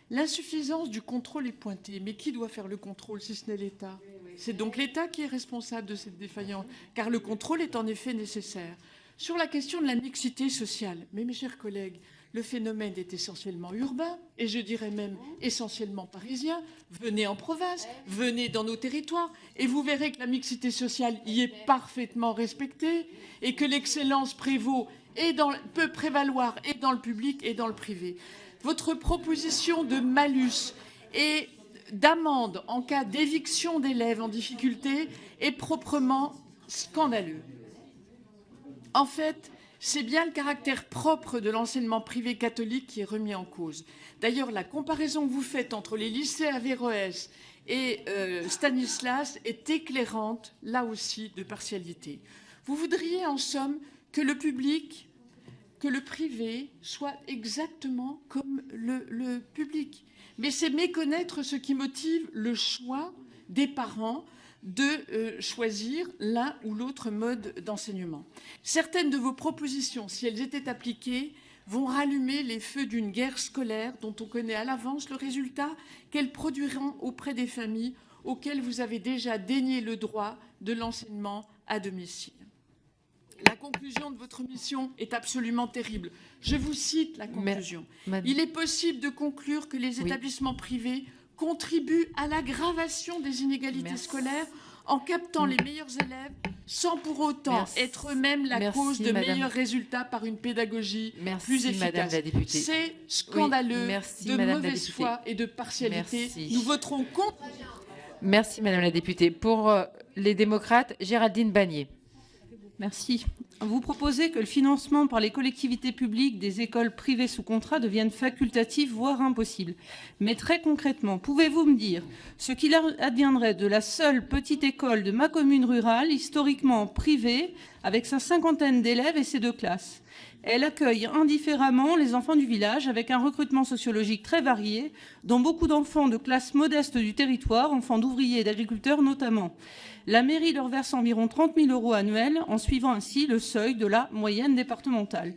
l'insuffisance du contrôle est pointée. Mais qui doit faire le contrôle si ce n'est l'État? C'est donc l'État qui est responsable de cette défaillance, car le contrôle est en effet nécessaire. Sur la question de la mixité sociale, mais mes chers collègues, le phénomène est essentiellement urbain, et je dirais même essentiellement parisien. Venez en province, venez dans nos territoires, et vous verrez que la mixité sociale y est parfaitement respectée, et que l'excellence peut prévaloir et dans le public et dans le privé. Votre proposition de malus et d'amende en cas d'éviction d'élèves en difficulté est proprement scandaleux. En fait, c'est bien le caractère propre de l'enseignement privé catholique qui est remis en cause. D'ailleurs, la comparaison que vous faites entre les lycées Averroès et Stanislas est éclairante, là aussi, de partialité. Vous voudriez, en somme, que le public, que le privé soit exactement comme le public. Mais c'est méconnaître ce qui motive le choix des parents de choisir l'un ou l'autre mode d'enseignement. Certaines de vos propositions, si elles étaient appliquées, vont rallumer les feux d'une guerre scolaire dont on connaît à l'avance le résultat qu'elles produiront auprès des familles auxquelles vous avez déjà dénié le droit de l'enseignement à domicile. La conclusion de votre mission est absolument terrible. Je vous cite la conclusion. Il est possible de conclure que les établissements privés contribuent à l'aggravation des inégalités scolaires en captant les meilleurs élèves sans pour autant être eux-mêmes la cause de meilleurs résultats par une pédagogie plus efficace. C'est scandaleux de mauvaise foi et de partialité. Nous voterons contre. Merci, Madame la députée. Pour les démocrates, Géraldine Bagné. Merci. Vous proposez que le financement par les collectivités publiques des écoles privées sous contrat devienne facultatif, voire impossible. Mais très concrètement, pouvez-vous me dire ce qu'il adviendrait de la seule petite école de ma commune rurale, historiquement privée, avec sa 50aine d'élèves et ses 2 classes? Elle accueille indifféremment les enfants du village avec un recrutement sociologique très varié, dont beaucoup d'enfants de classes modestes du territoire, enfants d'ouvriers et d'agriculteurs notamment. La mairie leur verse environ 30 000 € annuels, en suivant ainsi le seuil de la moyenne départementale.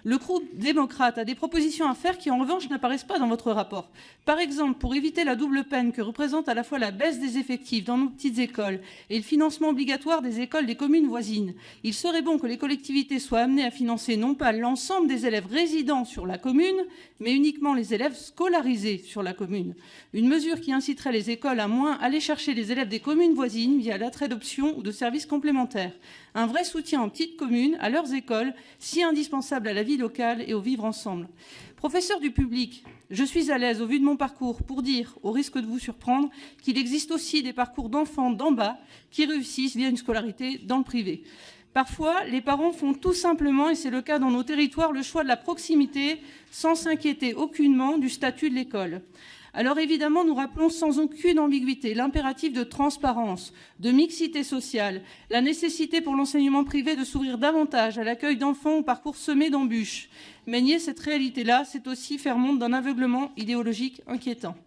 Le groupe démocrate a des propositions à faire qui, en revanche, n'apparaissent pas dans votre rapport. Par exemple, pour éviter la double peine que représente à la fois la baisse des effectifs dans nos petites écoles et le financement obligatoire des écoles des communes voisines, il serait bon que les collectivités soient amenées à financer non pas l'ensemble des élèves résidant sur la commune, mais uniquement les élèves scolarisés sur la commune. Une mesure qui inciterait les écoles à moins aller chercher les élèves des communes voisines via l'attrait d'options ou de services complémentaires. Un vrai soutien en petites communes, à leurs écoles, si indispensable à la vie locale et au vivre ensemble. Professeur du public, je suis à l'aise, au vu de mon parcours, pour dire, au risque de vous surprendre, qu'il existe aussi des parcours d'enfants d'en bas qui réussissent via une scolarité dans le privé. Parfois, les parents font tout simplement, et c'est le cas dans nos territoires, le choix de la proximité sans s'inquiéter aucunement du statut de l'école. Alors évidemment, nous rappelons sans aucune ambiguïté l'impératif de transparence, de mixité sociale, la nécessité pour l'enseignement privé de s'ouvrir davantage à l'accueil d'enfants au parcours semé d'embûches. Mais nier cette réalité-là, c'est aussi faire montre d'un aveuglement idéologique inquiétant.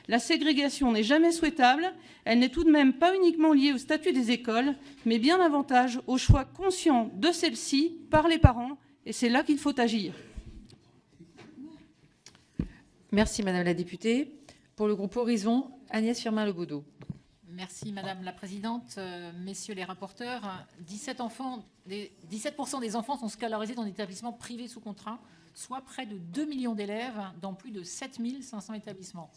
La ségrégation n'est jamais souhaitable, elle n'est tout de même pas uniquement liée au statut des écoles, mais bien davantage au choix conscient de celle-ci par les parents, et c'est là qu'il faut agir. Merci, Madame la députée. Pour le groupe Horizon, Agnès Firmin-Le Bodo. Merci, Madame la Présidente. Messieurs les rapporteurs, 17% des enfants sont scolarisés dans des établissements privés sous contrat, soit près de 2 millions d'élèves dans plus de 7 500 établissements.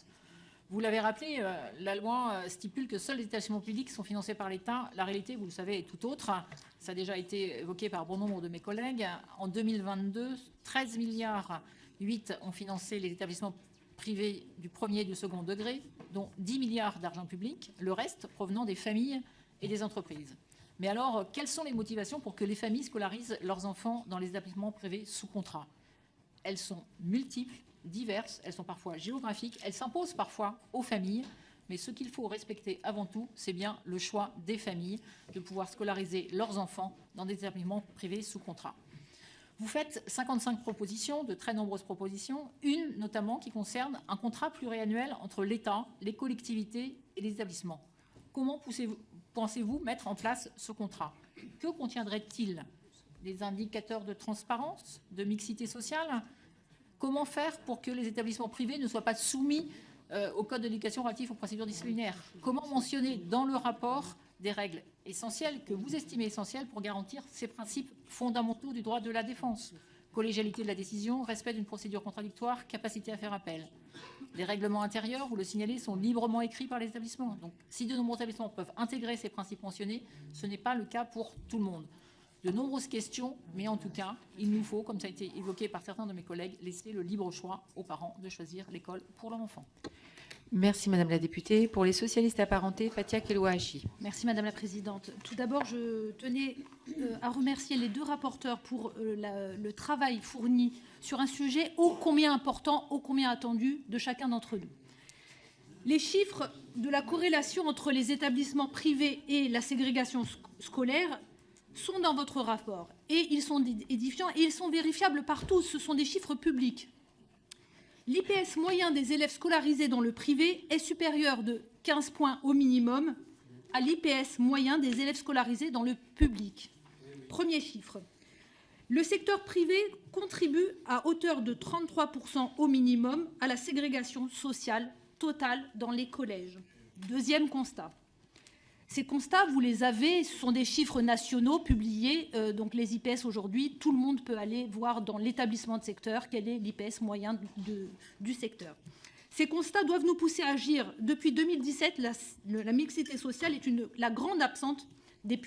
Vous l'avez rappelé, la loi stipule que seuls les établissements publics sont financés par l'État. La réalité, vous le savez, est tout autre. Ça a déjà été évoqué par bon nombre de mes collègues. En 2022, 13,8 milliards ont financé les établissements privés du premier et du second degré, dont 10 milliards d'argent public, le reste provenant des familles et des entreprises. Mais alors, quelles sont les motivations pour que les familles scolarisent leurs enfants dans les établissements privés sous contrat? Elles sont multiples, diverses, elles sont parfois géographiques, elles s'imposent parfois aux familles, mais ce qu'il faut respecter avant tout, c'est bien le choix des familles de pouvoir scolariser leurs enfants dans des établissements privés sous contrat. Vous faites 55 propositions, de très nombreuses propositions, une notamment qui concerne un contrat pluriannuel entre l'État, les collectivités et les établissements. Comment pensez-vous mettre en place ce contrat? Que contiendrait-il? Des indicateurs de transparence, de mixité sociale? Comment faire pour que les établissements privés ne soient pas soumis au Code de l'éducation relatif aux procédures disciplinaires? Comment mentionner dans le rapport des règles essentielles que vous estimez essentielles pour garantir ces principes fondamentaux du droit de la défense? Collégialité de la décision, respect d'une procédure contradictoire, capacité à faire appel. Les règlements intérieurs, vous le signalez, sont librement écrits par les établissements. Donc, si de nombreux établissements peuvent intégrer ces principes mentionnés, ce n'est pas le cas pour tout le monde. De nombreuses questions, mais en tout cas, il nous faut, comme ça a été évoqué par certains de mes collègues, laisser le libre choix aux parents de choisir l'école pour leur enfant. Merci, Madame la députée. Pour les socialistes apparentés, Fatia Keloachi. Merci, Madame la Présidente. Tout d'abord, je tenais à remercier les 2 rapporteurs pour le travail fourni sur un sujet ô combien important, ô combien attendu de chacun d'entre nous. Les chiffres de la corrélation entre les établissements privés et la ségrégation scolaire sont dans votre rapport. Et ils sont édifiants et ils sont vérifiables par tous. Ce sont des chiffres publics. L'IPS moyen des élèves scolarisés dans le privé est supérieur de 15 points au minimum à l'IPS moyen des élèves scolarisés dans le public. Premier chiffre. Le secteur privé contribue à hauteur de 33% au minimum à la ségrégation sociale totale dans les collèges. Deuxième constat. Ces constats, vous les avez, ce sont des chiffres nationaux publiés, donc les IPS aujourd'hui, tout le monde peut aller voir dans l'établissement de secteur quel est l'IPS moyen du secteur. Ces constats doivent nous pousser à agir. Depuis 2017, la mixité sociale est la grande absente des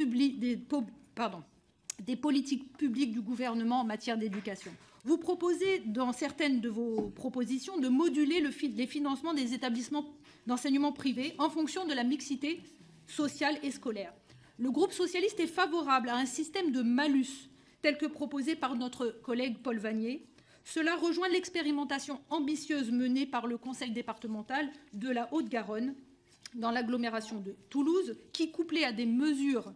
politiques publiques du gouvernement en matière d'éducation. Vous proposez, dans certaines de vos propositions, de moduler les financements des établissements d'enseignement privé en fonction de la mixité sociale et scolaire. Le groupe socialiste est favorable à un système de malus tel que proposé par notre collègue Paul Vannier. Cela rejoint l'expérimentation ambitieuse menée par le conseil départemental de la Haute-Garonne dans l'agglomération de Toulouse, qui, couplée à des mesures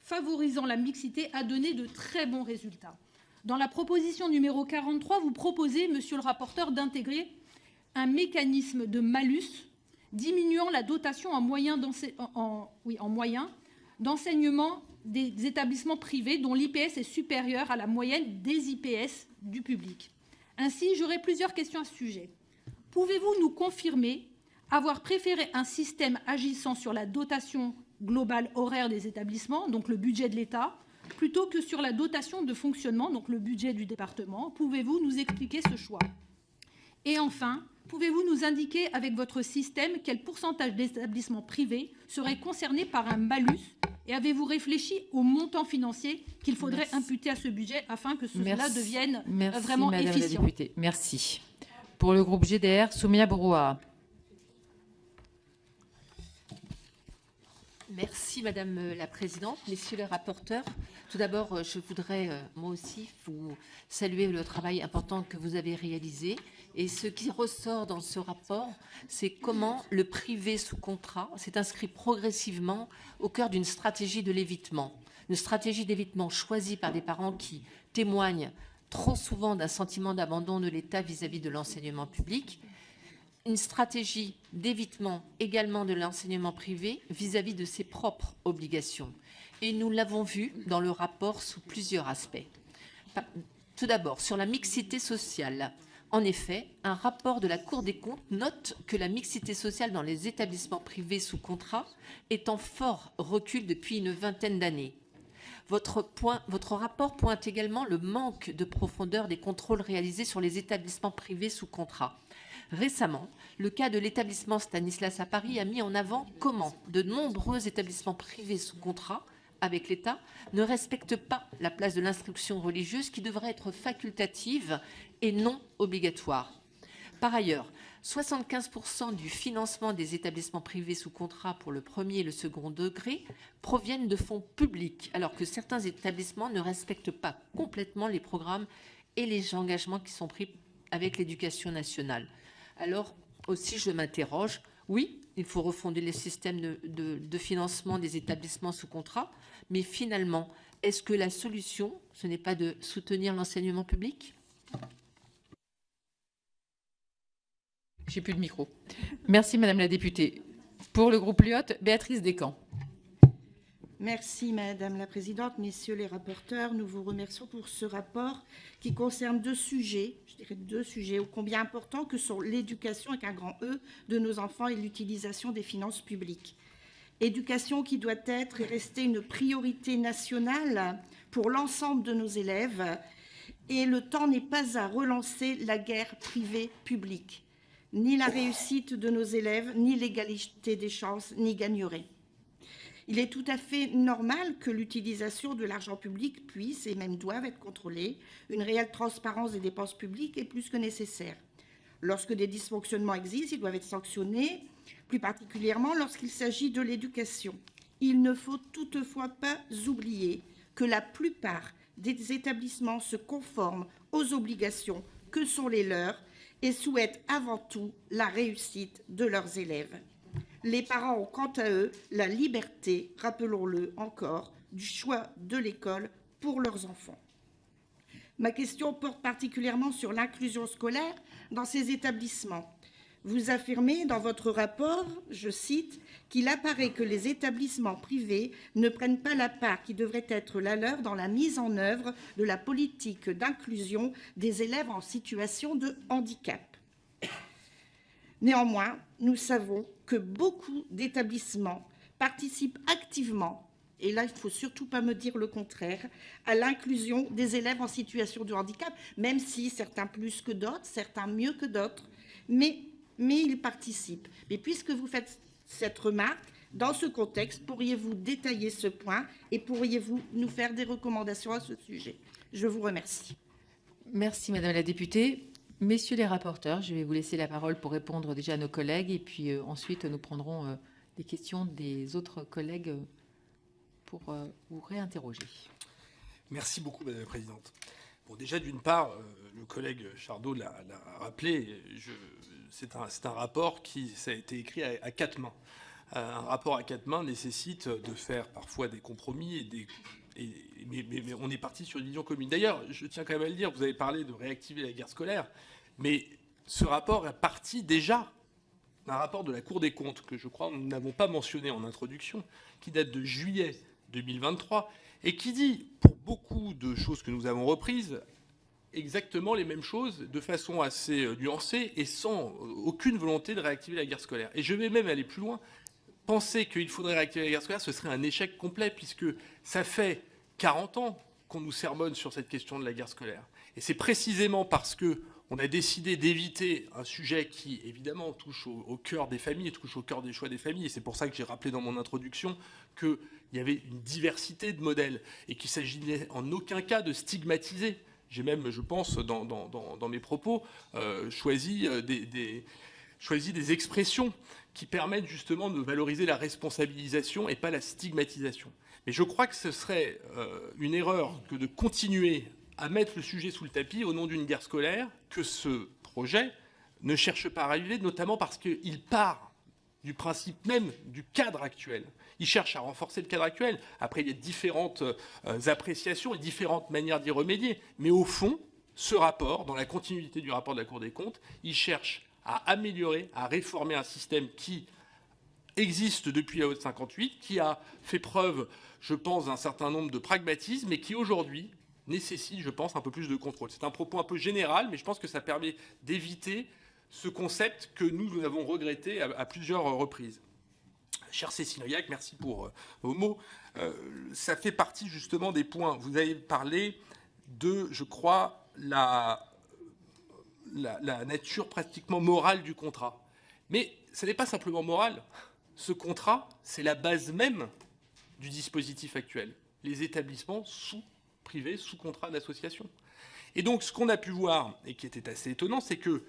favorisant la mixité, a donné de très bons résultats. Dans la proposition numéro 43, vous proposez, monsieur le rapporteur, d'intégrer un mécanisme de malus diminuant la dotation en moyens d'enseignement des établissements privés dont l'IPS est supérieur à la moyenne des IPS du public. Ainsi, j'aurai plusieurs questions à ce sujet. Pouvez-vous nous confirmer avoir préféré un système agissant sur la dotation globale horaire des établissements, donc le budget de l'État, plutôt que sur la dotation de fonctionnement, donc le budget du département? Pouvez-vous nous expliquer ce choix? Et enfin, pouvez-vous nous indiquer avec votre système quel pourcentage d'établissements privés seraient concernés par un malus? Et avez-vous réfléchi au montant financier qu'il faudrait imputer à ce budget afin que cela devienne vraiment Madame efficient? La députée. Merci. Pour le groupe GDR, Soumia Brouaha. Merci Madame la Présidente, Messieurs les rapporteurs. Tout d'abord, je voudrais moi aussi vous saluer le travail important que vous avez réalisé. Et ce qui ressort dans ce rapport, c'est comment le privé sous contrat s'est inscrit progressivement au cœur d'une stratégie de l'évitement. Une stratégie d'évitement choisie par des parents qui témoignent trop souvent d'un sentiment d'abandon de l'État vis-à-vis de l'enseignement public. Une stratégie d'évitement également de l'enseignement privé vis-à-vis de ses propres obligations. Et nous l'avons vu dans le rapport sous plusieurs aspects. Tout d'abord, sur la mixité sociale. En effet, un rapport de la Cour des comptes note que la mixité sociale dans les établissements privés sous contrat est en fort recul depuis une vingtaine d'années. Votre rapport pointe également le manque de profondeur des contrôles réalisés sur les établissements privés sous contrat. Récemment, le cas de l'établissement Stanislas à Paris a mis en avant comment de nombreux établissements privés sous contrat avec l'État ne respectent pas la place de l'instruction religieuse qui devrait être facultative et non obligatoire. Par ailleurs, 75% du financement des établissements privés sous contrat pour le premier et le second degré proviennent de fonds publics, alors que certains établissements ne respectent pas complètement les programmes et les engagements qui sont pris avec l'éducation nationale. Alors aussi, je m'interroge, oui, il faut refonder les systèmes de financement des établissements sous contrat, mais finalement, est-ce que la solution, ce n'est pas de soutenir l'enseignement public ? J'ai plus de micro. Merci, Madame la députée. Pour le groupe Lyotte, Béatrice Descamps. Merci Madame la Présidente, Messieurs les rapporteurs. Nous vous remercions pour ce rapport qui concerne deux sujets ô combien importants que sont l'éducation avec un grand E de nos enfants et l'utilisation des finances publiques. Éducation qui doit être et rester une priorité nationale pour l'ensemble de nos élèves, et le temps n'est pas à relancer la guerre privée-publique. Ni la réussite de nos élèves, ni l'égalité des chances n'y gagneraient. Il est tout à fait normal que l'utilisation de l'argent public puisse et même doive être contrôlée. Une réelle transparence des dépenses publiques est plus que nécessaire. Lorsque des dysfonctionnements existent, ils doivent être sanctionnés, plus particulièrement lorsqu'il s'agit de l'éducation. Il ne faut toutefois pas oublier que la plupart des établissements se conforment aux obligations que sont les leurs et souhaitent avant tout la réussite de leurs élèves. Les parents ont quant à eux la liberté, rappelons-le encore, du choix de l'école pour leurs enfants. Ma question porte particulièrement sur l'inclusion scolaire dans ces établissements. Vous affirmez dans votre rapport, je cite, qu'il apparaît que les établissements privés ne prennent pas la part qui devrait être la leur dans la mise en œuvre de la politique d'inclusion des élèves en situation de handicap. Néanmoins, nous savons que beaucoup d'établissements participe activement, et là il ne faut surtout pas me dire le contraire, à l'inclusion des élèves en situation de handicap, même si certains plus que d'autres, certains mieux que d'autres, mais ils participent. Mais puisque vous faites cette remarque, dans ce contexte, pourriez-vous détailler ce point et pourriez-vous nous faire des recommandations à ce sujet? Je vous remercie. Merci, Madame la députée. Messieurs les rapporteurs, je vais vous laisser la parole pour répondre déjà à nos collègues et puis ensuite nous prendrons des questions des autres collègues pour vous réinterroger. Merci beaucoup, Madame la Présidente. Bon, déjà, d'une part, le collègue Chardot l'a rappelé, c'est un rapport ça a été écrit à quatre mains. Un rapport à quatre mains nécessite de faire parfois des compromis, mais on est parti sur une vision commune. D'ailleurs, je tiens quand même à le dire, vous avez parlé de réactiver la guerre scolaire, mais ce rapport est parti déjà d'un rapport de la Cour des comptes, que je crois nous n'avons pas mentionné en introduction, qui date de juillet 2023, et qui dit, pour beaucoup de choses que nous avons reprises, exactement les mêmes choses, de façon assez nuancée et sans aucune volonté de réactiver la guerre scolaire. Et je vais même aller plus loin. Penser qu'il faudrait réactiver la guerre scolaire, ce serait un échec complet, puisque ça fait 40 ans qu'on nous sermonne sur cette question de la guerre scolaire. Et c'est précisément parce qu'on a décidé d'éviter un sujet qui, évidemment, touche au cœur des familles, touche au cœur des choix des familles, et c'est pour ça que j'ai rappelé dans mon introduction qu'il y avait une diversité de modèles, et qu'il ne s'agissait en aucun cas de stigmatiser. J'ai même, je pense, dans mes propos, choisi des expressions qui permettent justement de valoriser la responsabilisation et pas la stigmatisation. Mais je crois que ce serait une erreur que de continuer à mettre le sujet sous le tapis au nom d'une guerre scolaire, que ce projet ne cherche pas à régler, notamment parce qu'il part du principe même du cadre actuel. Il cherche à renforcer le cadre actuel. Après, il y a différentes appréciations et différentes manières d'y remédier. Mais au fond, ce rapport, dans la continuité du rapport de la Cour des comptes, il cherche à améliorer, à réformer un système qui existe depuis la loi de 58, qui a fait preuve, je pense, d'un certain nombre de pragmatisme et qui, aujourd'hui, nécessite, je pense, un peu plus de contrôle. C'est un propos un peu général, mais je pense que ça permet d'éviter ce concept que nous avons regretté à plusieurs reprises. Chère Cécile Rilhac, merci pour vos mots. Ça fait partie, justement, des points. Vous avez parlé de, je crois, la nature pratiquement morale du contrat. Mais ce n'est pas simplement moral. Ce contrat, c'est la base même du dispositif actuel. Les établissements privés sous contrat d'association. Et donc, ce qu'on a pu voir, et qui était assez étonnant, c'est que,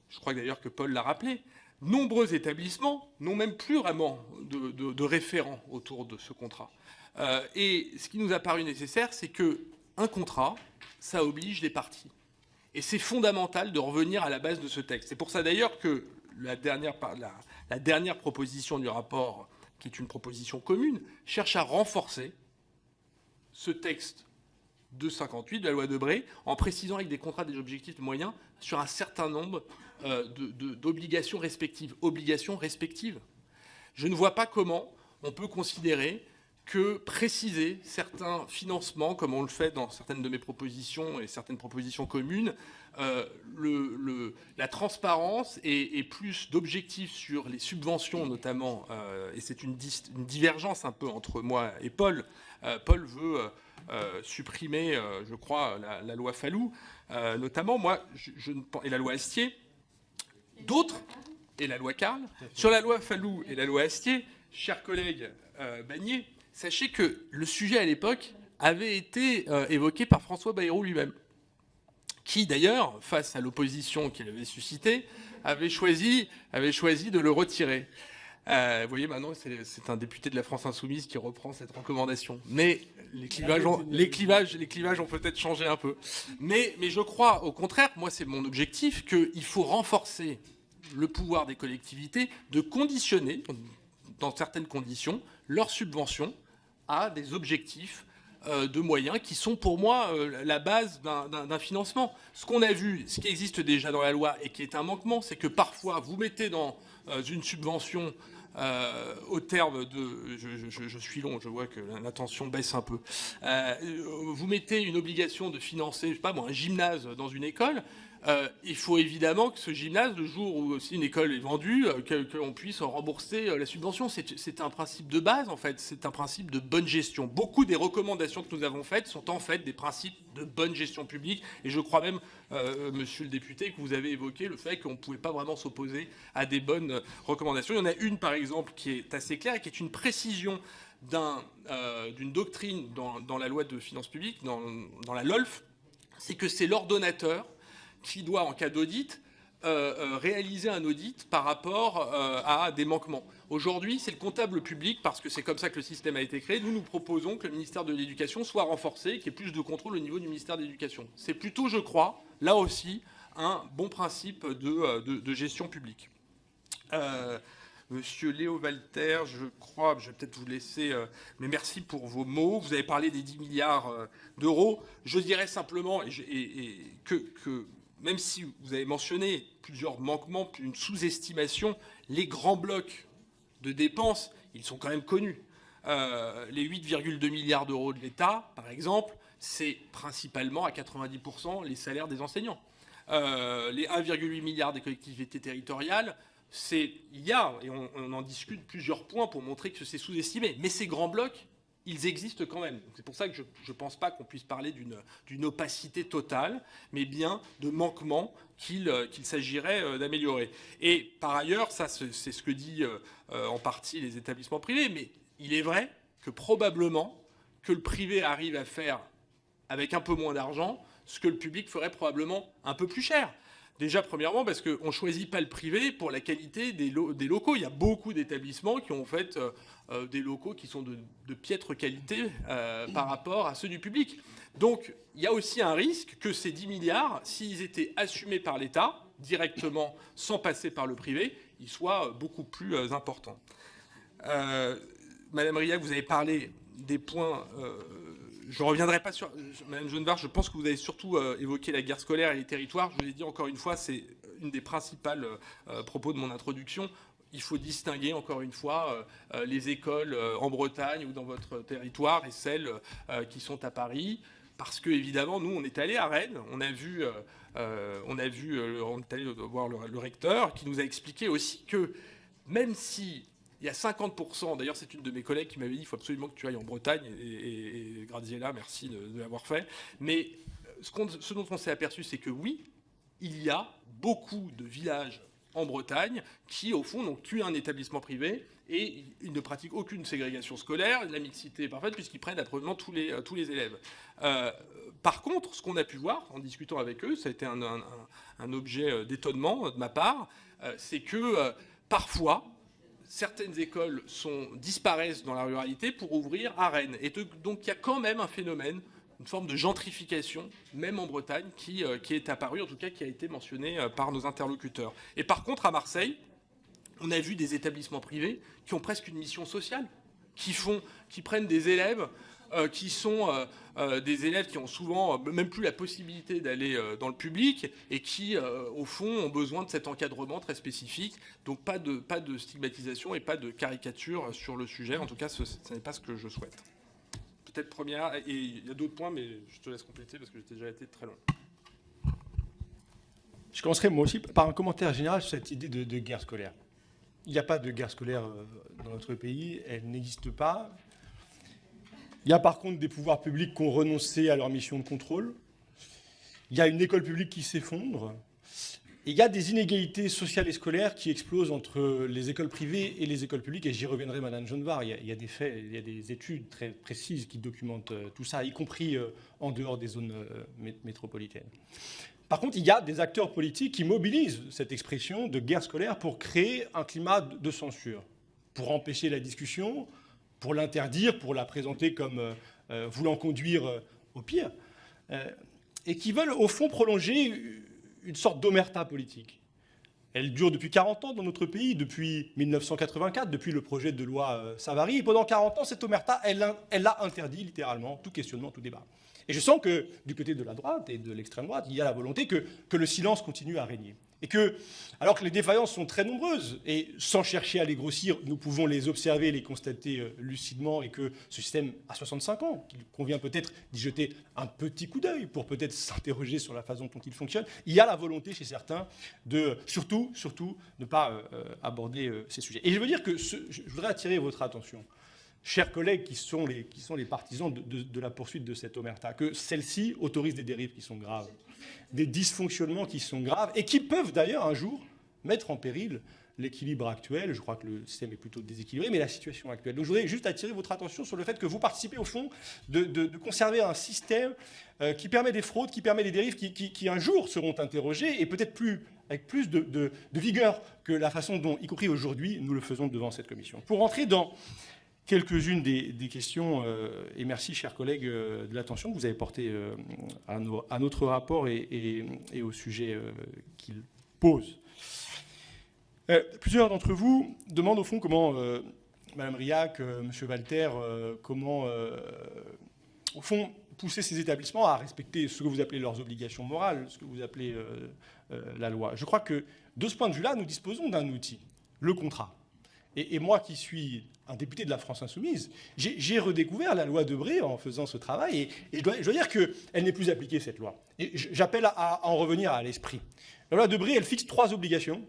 je crois d'ailleurs que Paul l'a rappelé, nombreux établissements n'ont même plus vraiment de référent autour de ce contrat. Et ce qui nous a paru nécessaire, c'est qu'un contrat, ça oblige les parties. Et c'est fondamental de revenir à la base de ce texte. C'est pour ça d'ailleurs que la dernière proposition du rapport, qui est une proposition commune, cherche à renforcer ce texte de 58, de la loi Debré, en précisant avec des contrats, des objectifs, des moyens, sur un certain nombre d'obligations respectives. Obligations respectives. Je ne vois pas comment on peut considérer que préciser certains financements, comme on le fait dans certaines de mes propositions et certaines propositions communes, la transparence et plus d'objectifs sur les subventions notamment, et c'est une divergence un peu entre moi et Paul. Paul veut supprimer, je crois, la loi Fallou, notamment, moi, et la loi Astier, d'autres, et la loi Carle. Sur la loi Fallou et la loi Astier, chers collègues Bagné, sachez que le sujet à l'époque avait été évoqué par François Bayrou lui-même, qui d'ailleurs, face à l'opposition qu'il avait suscitée, avait choisi de le retirer. Vous voyez, maintenant, c'est un député de la France Insoumise qui reprend cette recommandation. Mais les clivages ont peut-être changé un peu. Mais je crois, au contraire, moi, c'est mon objectif, qu'il faut renforcer le pouvoir des collectivités de conditionner, dans certaines conditions, leurs subventions à des objectifs de moyens qui sont pour moi la base d'un financement. Ce qu'on a vu, ce qui existe déjà dans la loi et qui est un manquement, c'est que parfois vous mettez dans une subvention au terme de... Je suis long, je vois que l'attention baisse un peu. Vous mettez une obligation de financer, je sais pas moi, un gymnase dans une école. Il faut évidemment que ce gymnase, le jour où aussi une école est vendue, qu'on puisse rembourser la subvention. C'est un principe de base, en fait. C'est un principe de bonne gestion. Beaucoup des recommandations que nous avons faites sont en fait des principes de bonne gestion publique. Et je crois même, monsieur le député, que vous avez évoqué le fait qu'on ne pouvait pas vraiment s'opposer à des bonnes recommandations. Il y en a une, par exemple, qui est assez claire et qui est une précision d'une doctrine dans la loi de finances publiques, dans la LOLF, c'est que c'est l'ordonnateur qui doit, en cas d'audit, réaliser un audit par rapport à des manquements. Aujourd'hui, c'est le comptable public, parce que c'est comme ça que le système a été créé. Nous proposons que le ministère de l'Éducation soit renforcé, qu'il y ait plus de contrôle au niveau du ministère de l'Éducation. C'est plutôt, je crois, là aussi, un bon principe de gestion publique. Monsieur Léo Walter, je crois, je vais peut-être vous laisser, mais merci pour vos mots. Vous avez parlé des 10 milliards d'euros. Je dirais simplement que même si vous avez mentionné plusieurs manquements, une sous-estimation, les grands blocs de dépenses, ils sont quand même connus. Les 8,2 milliards d'euros de l'État, par exemple, c'est principalement à 90% les salaires des enseignants. Les 1,8 milliard des collectivités territoriales, et on en discute plusieurs points pour montrer que c'est sous-estimé. Mais ces grands blocs, ils existent quand même. C'est pour ça que je ne pense pas qu'on puisse parler d'une opacité totale, mais bien de manquements qu'il s'agirait d'améliorer. Et par ailleurs, ça c'est ce que dit en partie les établissements privés, mais il est vrai que probablement que le privé arrive à faire avec un peu moins d'argent ce que le public ferait probablement un peu plus cher. Déjà, premièrement, parce qu'on ne choisit pas le privé pour la qualité des locaux. Il y a beaucoup d'établissements qui ont en fait des locaux qui sont de piètre qualité par rapport à ceux du public. Donc, il y a aussi un risque que ces 10 milliards, s'ils étaient assumés par l'État, directement, sans passer par le privé, ils soient beaucoup plus importants. Madame Rilhac, vous avez parlé des points... je ne reviendrai pas sur... Madame Genevard, je pense que vous avez surtout évoqué la guerre scolaire et les territoires. Je vous l'ai dit encore une fois, c'est une des principales propos de mon introduction. Il faut distinguer, encore une fois, les écoles en Bretagne ou dans votre territoire et celles qui sont à Paris. Parce que, évidemment, nous, on est allé à Rennes, on est allé voir le recteur qui nous a expliqué aussi que même si... il y a 50%, d'ailleurs c'est une de mes collègues qui m'avait dit il faut absolument que tu ailles en Bretagne, et Graziella, merci de l'avoir fait. Mais ce dont on s'est aperçu, c'est que oui, il y a beaucoup de villages en Bretagne qui, au fond, n'ont qu'un établissement privé et ils ne pratiquent aucune ségrégation scolaire. La mixité est parfaite puisqu'ils prennent absolument tous les élèves. Par contre, ce qu'on a pu voir en discutant avec eux, ça a été un objet d'étonnement de ma part, c'est que parfois, certaines écoles disparaissent dans la ruralité pour ouvrir à Rennes. Et donc, il y a quand même un phénomène, une forme de gentrification, même en Bretagne, qui est apparue, en tout cas qui a été mentionné par nos interlocuteurs. Et par contre, à Marseille, on a vu des établissements privés qui ont presque une mission sociale, qui prennent des élèves qui sont des élèves qui ont souvent même plus la possibilité d'aller dans le public et qui, au fond, ont besoin de cet encadrement très spécifique. Donc pas de stigmatisation et pas de caricature sur le sujet. En tout cas, ce n'est pas ce que je souhaite. Peut-être première, et il y a d'autres points, mais je te laisse compléter parce que j'ai déjà été très long. Je commencerai moi aussi par un commentaire général sur cette idée de guerre scolaire. Il n'y a pas de guerre scolaire dans notre pays, elle n'existe pas. Il y a par contre des pouvoirs publics qui ont renoncé à leur mission de contrôle. Il y a une école publique qui s'effondre. Et il y a des inégalités sociales et scolaires qui explosent entre les écoles privées et les écoles publiques. Et j'y reviendrai, Madame Genevard. Il y a des faits, il y a des études très précises qui documentent tout ça, y compris en dehors des zones métropolitaines. Par contre, il y a des acteurs politiques qui mobilisent cette expression de guerre scolaire pour créer un climat de censure, pour empêcher la discussion, pour l'interdire, pour la présenter comme voulant conduire au pire, et qui veulent au fond prolonger une sorte d'omerta politique. Elle dure depuis 40 ans dans notre pays, depuis 1984, depuis le projet de loi Savary, et pendant 40 ans, cette omerta, elle l'a interdit littéralement, tout questionnement, tout débat. Et je sens que du côté de la droite et de l'extrême droite, il y a la volonté que le silence continue à régner. Et que, alors que les défaillances sont très nombreuses, et sans chercher à les grossir, nous pouvons les observer, les constater lucidement, et que ce système a 65 ans, qu'il convient peut-être d'y jeter un petit coup d'œil pour peut-être s'interroger sur la façon dont il fonctionne, il y a la volonté chez certains de surtout ne pas aborder ces sujets. Et je veux dire que je voudrais attirer votre attention, chers collègues qui sont les partisans de la poursuite de cette omerta, que celle-ci autorise des dérives qui sont graves, des dysfonctionnements qui sont graves et qui peuvent d'ailleurs un jour mettre en péril l'équilibre actuel. Je crois que le système est plutôt déséquilibré, mais la situation actuelle. Donc je voudrais juste attirer votre attention sur le fait que vous participez au fond de conserver un système qui permet des fraudes, qui permet des dérives qui un jour seront interrogées et peut-être avec plus de vigueur que la façon dont, y compris aujourd'hui, nous le faisons devant cette commission. Pour entrer dans quelques-unes des questions, et merci, chers collègues, de l'attention que vous avez portée à notre rapport et au sujet qu'il pose. Plusieurs d'entre vous demandent au fond comment, Mme Rilhac, M. Walter, comment, au fond, pousser ces établissements à respecter ce que vous appelez leurs obligations morales, ce que vous appelez la loi. Je crois que, de ce point de vue-là, nous disposons d'un outil, le contrat. Et moi qui suis un député de la France Insoumise, j'ai redécouvert la loi Debré en faisant ce travail, et je dois dire qu'elle n'est plus appliquée, cette loi. Et j'appelle à en revenir à l'esprit. La loi Debré, elle fixe trois obligations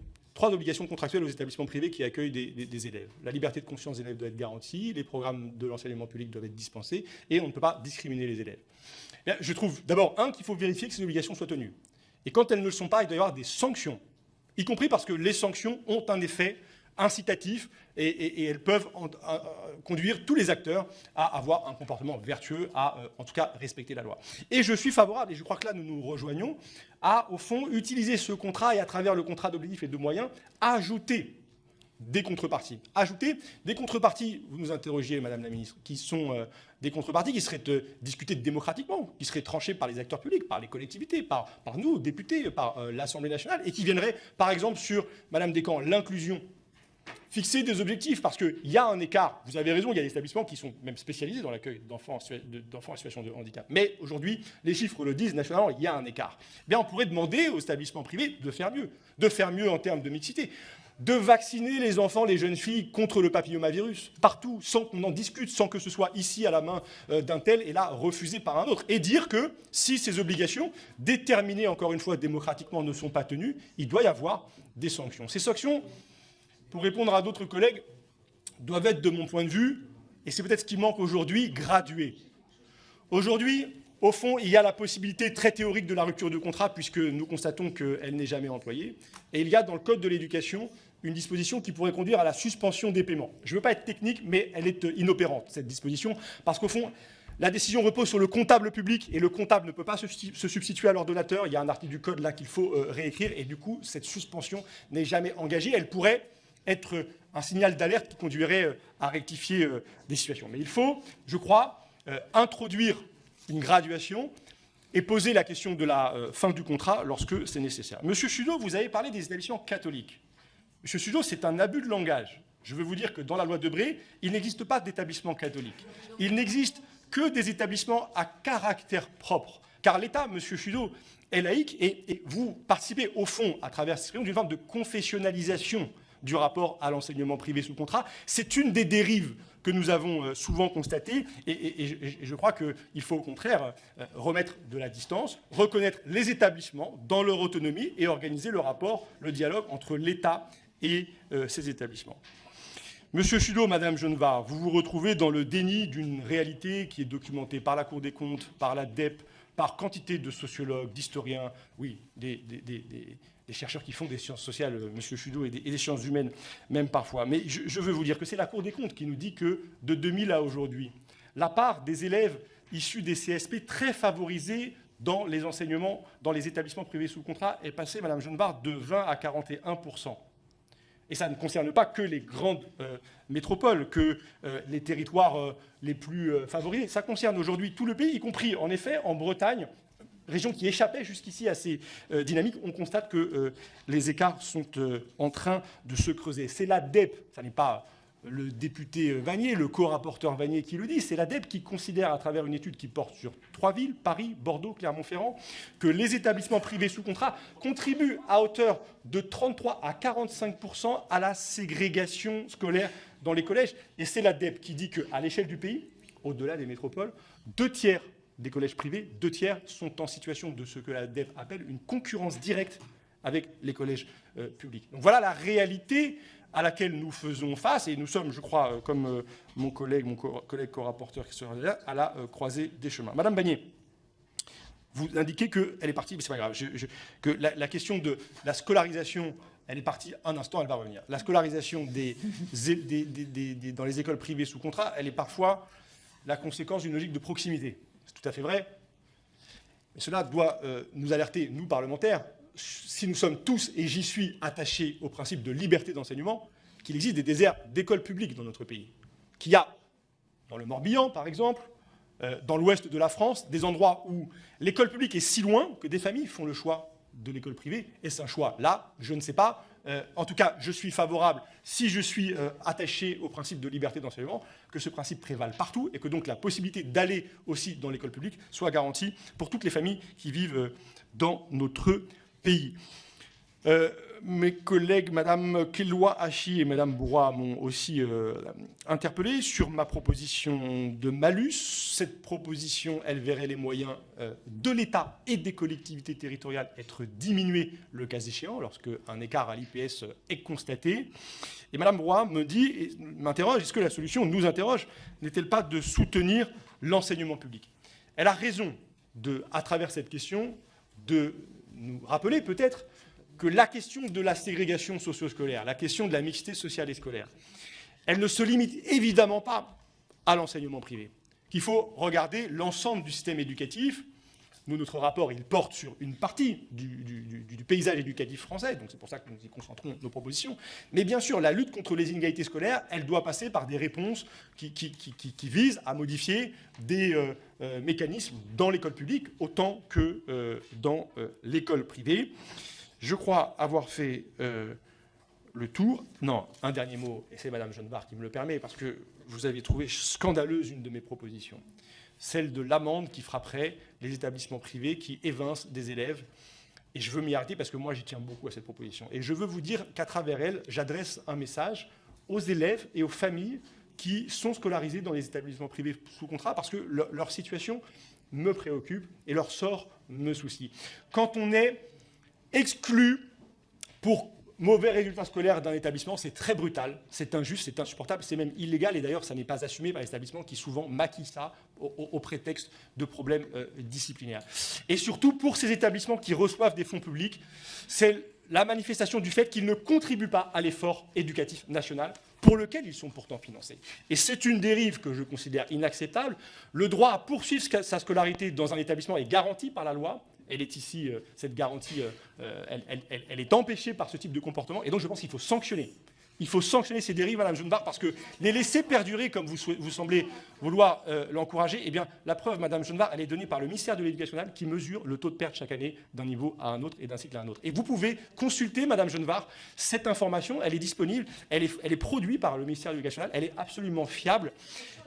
contractuelles aux établissements privés qui accueillent des élèves. La liberté de conscience des élèves doit être garantie, les programmes de l'enseignement public doivent être dispensés, et on ne peut pas discriminer les élèves. Bien, je trouve d'abord, qu'il faut vérifier que ces obligations soient tenues. Et quand elles ne le sont pas, il doit y avoir des sanctions, y compris parce que les sanctions ont un effet incitatifs et elles peuvent conduire tous les acteurs à avoir un comportement vertueux, à en tout cas respecter la loi. Et je suis favorable, et je crois que là nous nous rejoignons, à au fond utiliser ce contrat et à travers le contrat d'objectifs et de moyens, ajouter des contreparties. Ajouter des contreparties, vous nous interrogiez, Madame la Ministre, qui sont des contreparties qui seraient discutées démocratiquement, qui seraient tranchées par les acteurs publics, par les collectivités, par nous, députés, par l'Assemblée nationale, et qui viendraient, par exemple, sur, Madame Descamps, l'inclusion. Fixer des objectifs, parce qu'il y a un écart. Vous avez raison, il y a des établissements qui sont même spécialisés dans l'accueil d'enfants en situation de handicap. Mais aujourd'hui, les chiffres le disent, nationalement, il y a un écart. Bien, on pourrait demander aux établissements privés de faire mieux en termes de mixité, de vacciner les enfants, les jeunes filles contre le papillomavirus, partout, sans qu'on en discute, sans que ce soit ici à la main d'un tel et là refusé par un autre. Et dire que si ces obligations, déterminées encore une fois démocratiquement, ne sont pas tenues, il doit y avoir des sanctions. Ces sanctions, pour répondre à d'autres collègues, doivent être, de mon point de vue, et c'est peut-être ce qui manque aujourd'hui, graduées. Aujourd'hui, au fond, il y a la possibilité très théorique de la rupture de contrat, puisque nous constatons qu'elle n'est jamais employée. Et il y a dans le Code de l'éducation une disposition qui pourrait conduire à la suspension des paiements. Je ne veux pas être technique, mais elle est inopérante, cette disposition, parce qu'au fond, la décision repose sur le comptable public, et le comptable ne peut pas se substituer à l'ordonnateur. Il y a un article du Code là qu'il faut réécrire, et du coup, cette suspension n'est jamais engagée. Elle pourrait être un signal d'alerte qui conduirait à rectifier des situations. Mais il faut, je crois, introduire une graduation et poser la question de la fin du contrat lorsque c'est nécessaire. Monsieur Sudeau, vous avez parlé des établissements catholiques. Monsieur Sudeau, c'est un abus de langage. Je veux vous dire que dans la loi Debré, il n'existe pas d'établissement catholique. Il n'existe que des établissements à caractère propre. Car l'État, monsieur Sudeau, est laïque et vous participez au fond, à travers cette question, d'une forme de confessionnalisation du rapport à l'enseignement privé sous contrat. C'est une des dérives que nous avons souvent constatées et je crois qu'il faut au contraire remettre de la distance, reconnaître les établissements dans leur autonomie et organiser le rapport, le dialogue entre l'État et ces établissements. Monsieur Sudeau, Madame Genevard, vous vous retrouvez dans le déni d'une réalité qui est documentée par la Cour des comptes, par la DEP, par quantité de sociologues, d'historiens, oui, des chercheurs qui font des sciences sociales, M. Sudeau, et des sciences humaines, même parfois. Mais je veux vous dire que c'est la Cour des comptes qui nous dit que, de 2000 à aujourd'hui, la part des élèves issus des CSP très favorisés dans les enseignements, dans les établissements privés sous contrat, est passée, Mme Genevard, de 20 à 41%. Et ça ne concerne pas que les grandes métropoles, que les territoires les plus favorisés. Ça concerne aujourd'hui tout le pays, y compris, en effet, en Bretagne, région qui échappait jusqu'ici à ces dynamiques. On constate que les écarts sont en train de se creuser. C'est la DEP, ça n'est pas le député Vanier, le co-rapporteur Vanier qui le dit, c'est l'ADEPE qui considère, à travers une étude qui porte sur 3 villes, Paris, Bordeaux, Clermont-Ferrand, que les établissements privés sous contrat contribuent à hauteur de 33 à 45% à la ségrégation scolaire dans les collèges. Et c'est l'ADEPE qui dit qu'à l'échelle du pays, au-delà des métropoles, 2 tiers des collèges privés, 2 tiers sont en situation de ce que l'ADEPE appelle une concurrence directe avec les collèges publics. Donc voilà la réalité à laquelle nous faisons face, et nous sommes, je crois, comme mon collègue co-rapporteur qui sera là, à la croisée des chemins. Madame Vanier, vous indiquez qu'elle est partie, mais c'est pas grave, que la question de la scolarisation, elle est partie un instant, elle va revenir. La scolarisation dans les écoles privées sous contrat, elle est parfois la conséquence d'une logique de proximité. C'est tout à fait vrai, mais cela doit nous alerter, nous parlementaires, si nous sommes tous, et j'y suis, attachés au principe de liberté d'enseignement, qu'il existe des déserts d'écoles publiques dans notre pays. Qu'il y a, dans le Morbihan, par exemple, dans l'ouest de la France, des endroits où l'école publique est si loin que des familles font le choix de l'école privée. Est-ce un choix là? Je ne sais pas. En tout cas, je suis favorable, si je suis attaché au principe de liberté d'enseignement, que ce principe prévale partout et que donc la possibilité d'aller aussi dans l'école publique soit garantie pour toutes les familles qui vivent dans notre pays. Mes collègues, Mme Kelloua Hachi et Mme Bourrois, m'ont aussi interpellé sur ma proposition de malus. Cette proposition, elle verrait les moyens de l'État et des collectivités territoriales être diminués le cas échéant, lorsque un écart à l'IPS est constaté. Et Mme Bourrois me dit, et m'interroge, est-ce que la solution nous interroge, n'est-elle pas de soutenir l'enseignement public? Elle a raison, à travers cette question, de nous rappeler peut-être que la question de la ségrégation socio-scolaire, la question de la mixité sociale et scolaire, elle ne se limite évidemment pas à l'enseignement privé. Qu'il faut regarder l'ensemble du système éducatif. Nous, notre rapport, il porte sur une partie du paysage éducatif français, donc c'est pour ça que nous y concentrons nos propositions. Mais bien sûr, la lutte contre les inégalités scolaires, elle doit passer par des réponses qui visent à modifier des mécanismes dans l'école publique autant que dans l'école privée. Je crois avoir fait le tour. Non, un dernier mot, et c'est Mme Genevard qui me le permet, parce que vous avez trouvé scandaleuse une de mes propositions, celle de l'amende qui frapperait les établissements privés qui évincent des élèves. Et je veux m'y arrêter parce que moi, j'y tiens beaucoup à cette proposition. Et je veux vous dire qu'à travers elle, j'adresse un message aux élèves et aux familles qui sont scolarisés dans les établissements privés sous contrat, parce que leur situation me préoccupe et leur sort me soucie. Quand on est exclu pour mauvais résultats scolaires d'un établissement, c'est très brutal, c'est injuste, c'est insupportable, c'est même illégal, et d'ailleurs ça n'est pas assumé par les établissements qui souvent maquillent ça au prétexte de problèmes disciplinaires. Et surtout pour ces établissements qui reçoivent des fonds publics, c'est la manifestation du fait qu'ils ne contribuent pas à l'effort éducatif national pour lequel ils sont pourtant financés. Et c'est une dérive que je considère inacceptable. Le droit à poursuivre sa scolarité dans un établissement est garanti par la loi. Elle est ici, cette garantie, elle est empêchée par ce type de comportement. Et donc, je pense qu'il faut sanctionner. Il faut sanctionner ces dérives, Mme Genevard, parce que les laisser perdurer, comme vous semblez vouloir l'encourager, eh bien, la preuve, Mme Genevard, elle est donnée par le ministère de l'Éducation nationale qui mesure le taux de perte chaque année d'un niveau à un autre et d'un cycle à un autre. Et vous pouvez consulter, Mme Genevard, cette information, elle est disponible, elle est produite par le ministère de l'Éducation nationale, elle est absolument fiable.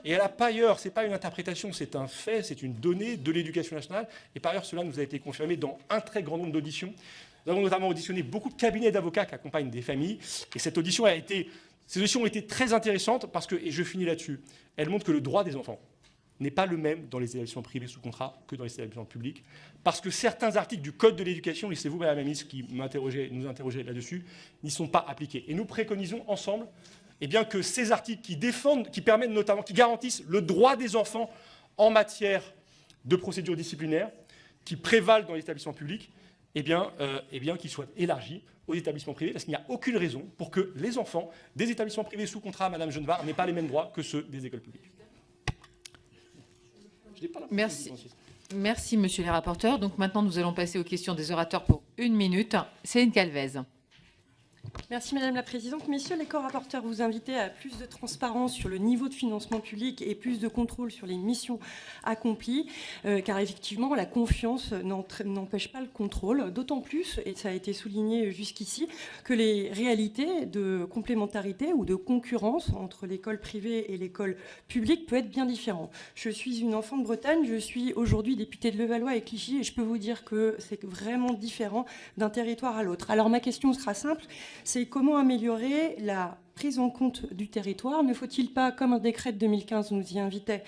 Et elle n'a pas ailleurs, ce n'est pas une interprétation, c'est un fait, c'est une donnée de l'Éducation nationale. Et par ailleurs, cela nous a été confirmé dans un très grand nombre d'auditions. Nous avons notamment auditionné beaucoup de cabinets d'avocats qui accompagnent des familles. Et ces auditions ont été très intéressantes parce que, et je finis là-dessus, elles montrent que le droit des enfants n'est pas le même dans les établissements privés sous contrat que dans les établissements publics. Parce que certains articles du Code de l'éducation, et c'est vous, Madame la Ministre, qui nous interrogez là-dessus, n'y sont pas appliqués. Et nous préconisons ensemble que ces articles qui permettent notamment, qui garantissent le droit des enfants en matière de procédures disciplinaires, qui prévalent dans les établissements publics, qu'ils soient élargis aux établissements privés, parce qu'il n'y a aucune raison pour que les enfants des établissements privés sous contrat, Mme Genevard, n'aient pas les mêmes droits que ceux des écoles publiques. Merci, monsieur le rapporteur. Donc maintenant, nous allons passer aux questions des orateurs pour 1 minute. Céline Calvez. Merci Madame la Présidente. Messieurs les co-rapporteurs, vous invitez à plus de transparence sur le niveau de financement public et plus de contrôle sur les missions accomplies, car effectivement la confiance n'empêche pas le contrôle, d'autant plus, et ça a été souligné jusqu'ici, que les réalités de complémentarité ou de concurrence entre l'école privée et l'école publique peut être bien différentes. Je suis une enfant de Bretagne, je suis aujourd'hui députée de Levallois et Clichy, et je peux vous dire que c'est vraiment différent d'un territoire à l'autre. Alors ma question sera simple, c'est comment améliorer la prise en compte du territoire. Ne faut-il pas, comme un décret de 2015 nous y invitait,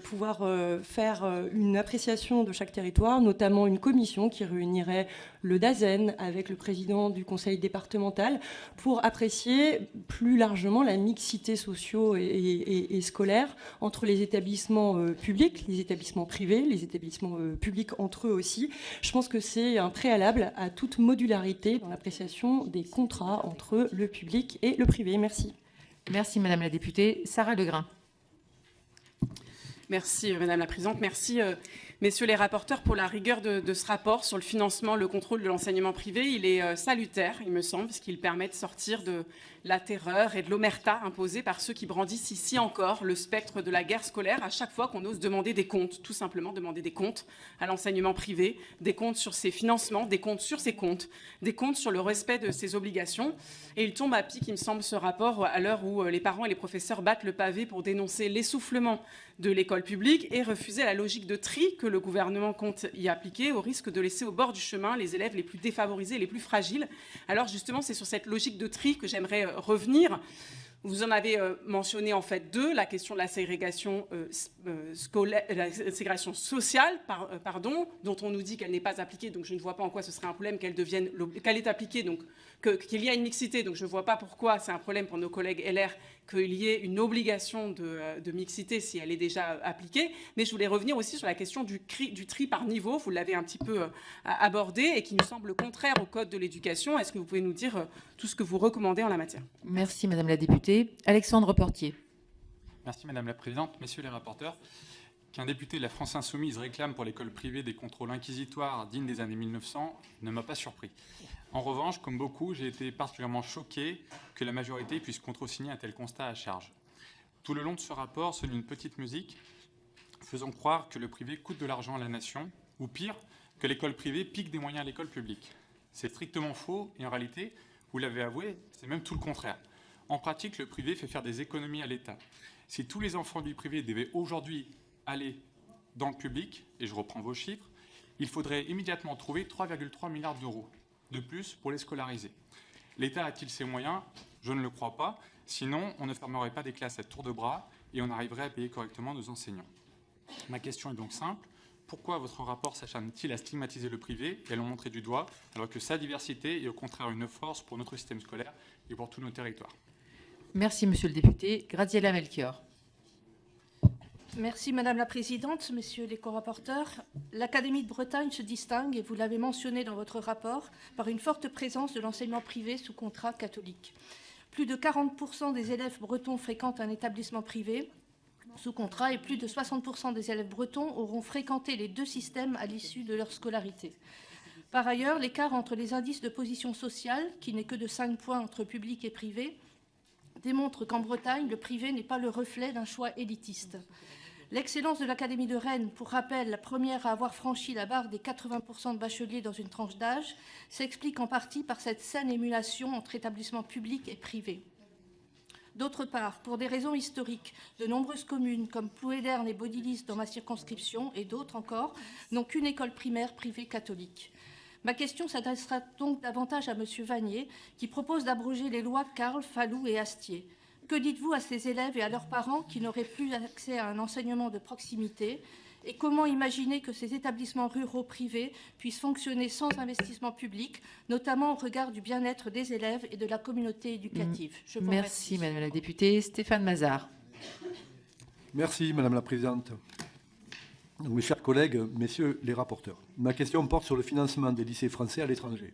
pouvoir faire une appréciation de chaque territoire, notamment une commission qui réunirait le DAZEN avec le président du conseil départemental pour apprécier plus largement la mixité socio et scolaire entre les établissements publics, les établissements privés, les établissements publics entre eux aussi. Je pense que c'est un préalable à toute modularité dans l'appréciation des contrats entre le public et le privé. Merci. Merci Madame la députée. Sarah Legrain. Merci Madame la Présidente. Merci messieurs les rapporteurs pour la rigueur de ce rapport sur le financement, le contrôle de l'enseignement privé. Il est salutaire, il me semble, parce qu'il permet de sortir de la terreur et de l'omerta imposée par ceux qui brandissent ici encore le spectre de la guerre scolaire à chaque fois qu'on ose demander des comptes, tout simplement demander des comptes à l'enseignement privé, des comptes sur ses financements, des comptes sur ses comptes, des comptes sur le respect de ses obligations. Et il tombe à pic, il me semble, ce rapport à l'heure où les parents et les professeurs battent le pavé pour dénoncer l'essoufflement de l'école publique et refuser la logique de tri que le gouvernement compte y appliquer au risque de laisser au bord du chemin les élèves les plus défavorisés et les plus fragiles. Alors justement, c'est sur cette logique de tri que j'aimerais revenir. Vous en avez mentionné en fait deux, la question de la ségrégation scolaire, la ségrégation sociale, pardon, dont on nous dit qu'elle n'est pas appliquée, donc je ne vois pas en quoi ce serait un problème qu'elle est appliquée, donc qu'il y a une mixité, donc je ne vois pas pourquoi c'est un problème pour nos collègues LR qu'il y ait une obligation de mixité si elle est déjà appliquée. Mais je voulais revenir aussi sur la question du tri par niveau, vous l'avez un petit peu abordé, et qui nous semble contraire au Code de l'éducation. Est-ce que vous pouvez nous dire tout ce que vous recommandez en la matière? Merci Madame la députée. Alexandre Portier. Merci Madame la Présidente. Messieurs les rapporteurs, qu'un député de la France Insoumise réclame pour l'école privée des contrôles inquisitoires dignes des années 1900 ne m'a pas surpris. En revanche, comme beaucoup, j'ai été particulièrement choqué que la majorité puisse contresigner un tel constat à charge. Tout le long de ce rapport sonne une petite musique faisant croire que le privé coûte de l'argent à la nation, ou pire, que l'école privée pique des moyens à l'école publique. C'est strictement faux et en réalité, vous l'avez avoué, c'est même tout le contraire. En pratique, le privé fait faire des économies à l'État. Si tous les enfants du privé devaient aujourd'hui aller dans le public, et je reprends vos chiffres, il faudrait immédiatement trouver 3,3 milliards d'euros de plus pour les scolariser. L'État a-t-il ses moyens? Je ne le crois pas. Sinon, on ne fermerait pas des classes à tour de bras et on arriverait à payer correctement nos enseignants. Ma question est donc simple. Pourquoi votre rapport s'acharne-t-il à stigmatiser le privé et à le montrer du doigt, alors que sa diversité est au contraire une force pour notre système scolaire et pour tous nos territoires? Merci Monsieur le député. Graziella Melchior. Merci Madame la Présidente, Messieurs les co-rapporteurs. L'Académie de Bretagne se distingue, et vous l'avez mentionné dans votre rapport, par une forte présence de l'enseignement privé sous contrat catholique. Plus de 40% des élèves bretons fréquentent un établissement privé sous contrat et plus de 60% des élèves bretons auront fréquenté les deux systèmes à l'issue de leur scolarité. Par ailleurs, l'écart entre les indices de position sociale, qui n'est que de 5 points entre public et privé, démontre qu'en Bretagne, le privé n'est pas le reflet d'un choix élitiste. L'excellence de l'Académie de Rennes, pour rappel, la première à avoir franchi la barre des 80% de bacheliers dans une tranche d'âge, s'explique en partie par cette saine émulation entre établissements publics et privés. D'autre part, pour des raisons historiques, de nombreuses communes comme Plouédern et Baudilis dans ma circonscription et d'autres encore n'ont qu'une école primaire privée catholique. Ma question s'adressera donc davantage à M. Vanier, qui propose d'abroger les lois Carle, Falloux et Astier. Que dites-vous à ces élèves et à leurs parents qui n'auraient plus accès à un enseignement de proximité? Et comment imaginer que ces établissements ruraux privés puissent fonctionner sans investissement public, notamment au regard du bien-être des élèves et de la communauté éducative? Je vous remercie. Madame la députée. Stéphane Mazard. Merci Madame la Présidente. Mes chers collègues, messieurs les rapporteurs, ma question porte sur le financement des lycées français à l'étranger.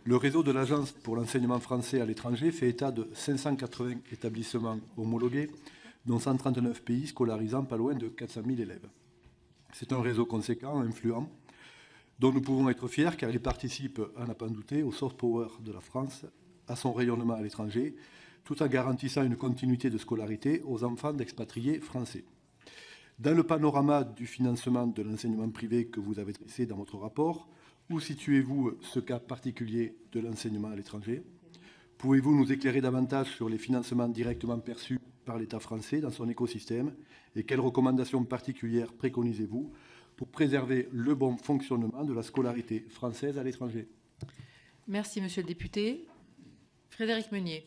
Le réseau de l'Agence pour l'enseignement français à l'étranger fait état de 580 établissements homologués, dont 139 pays scolarisant pas loin de 400 000 élèves. C'est un réseau conséquent, influent, dont nous pouvons être fiers car il participe, à n'en pas douter, au soft power de la France à son rayonnement à l'étranger, tout en garantissant une continuité de scolarité aux enfants d'expatriés français. Dans le panorama du financement de l'enseignement privé que vous avez dressé dans votre rapport, où situez-vous ce cas particulier de l'enseignement à l'étranger? Pouvez-vous nous éclairer davantage sur les financements directement perçus par l'État français dans son écosystème et quelles recommandations particulières préconisez-vous pour préserver le bon fonctionnement de la scolarité française à l'étranger? Merci, monsieur le député. Frédéric Meunier.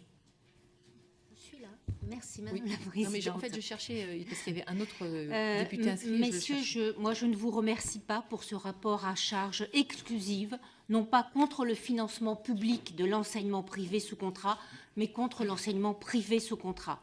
Je suis là. Merci, madame la Non, présidente. mais en fait, je cherchais, parce qu'il y avait un autre député inscrit. Messieurs, moi, je ne vous remercie pas pour ce rapport à charge exclusive, non pas contre le financement public de l'enseignement privé sous contrat, mais contre l'enseignement privé sous contrat.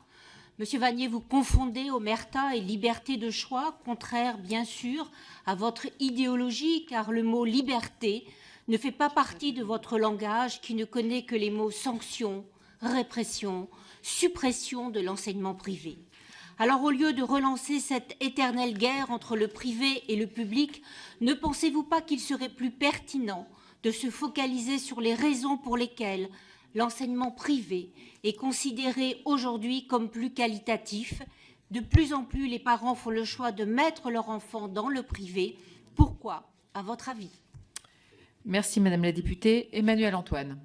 Monsieur Vanier, vous confondez omerta et liberté de choix, contraire bien sûr à votre idéologie, car le mot liberté ne fait pas partie de votre langage qui ne connaît que les mots sanction, répression, suppression de l'enseignement privé. Alors au lieu de relancer cette éternelle guerre entre le privé et le public, ne pensez-vous pas qu'il serait plus pertinent de se focaliser sur les raisons pour lesquelles l'enseignement privé est considéré aujourd'hui comme plus qualitatif? De plus en plus, les parents font le choix de mettre leur enfant dans le privé. Pourquoi, à votre avis? Merci, madame la députée. Emmanuel Antoine.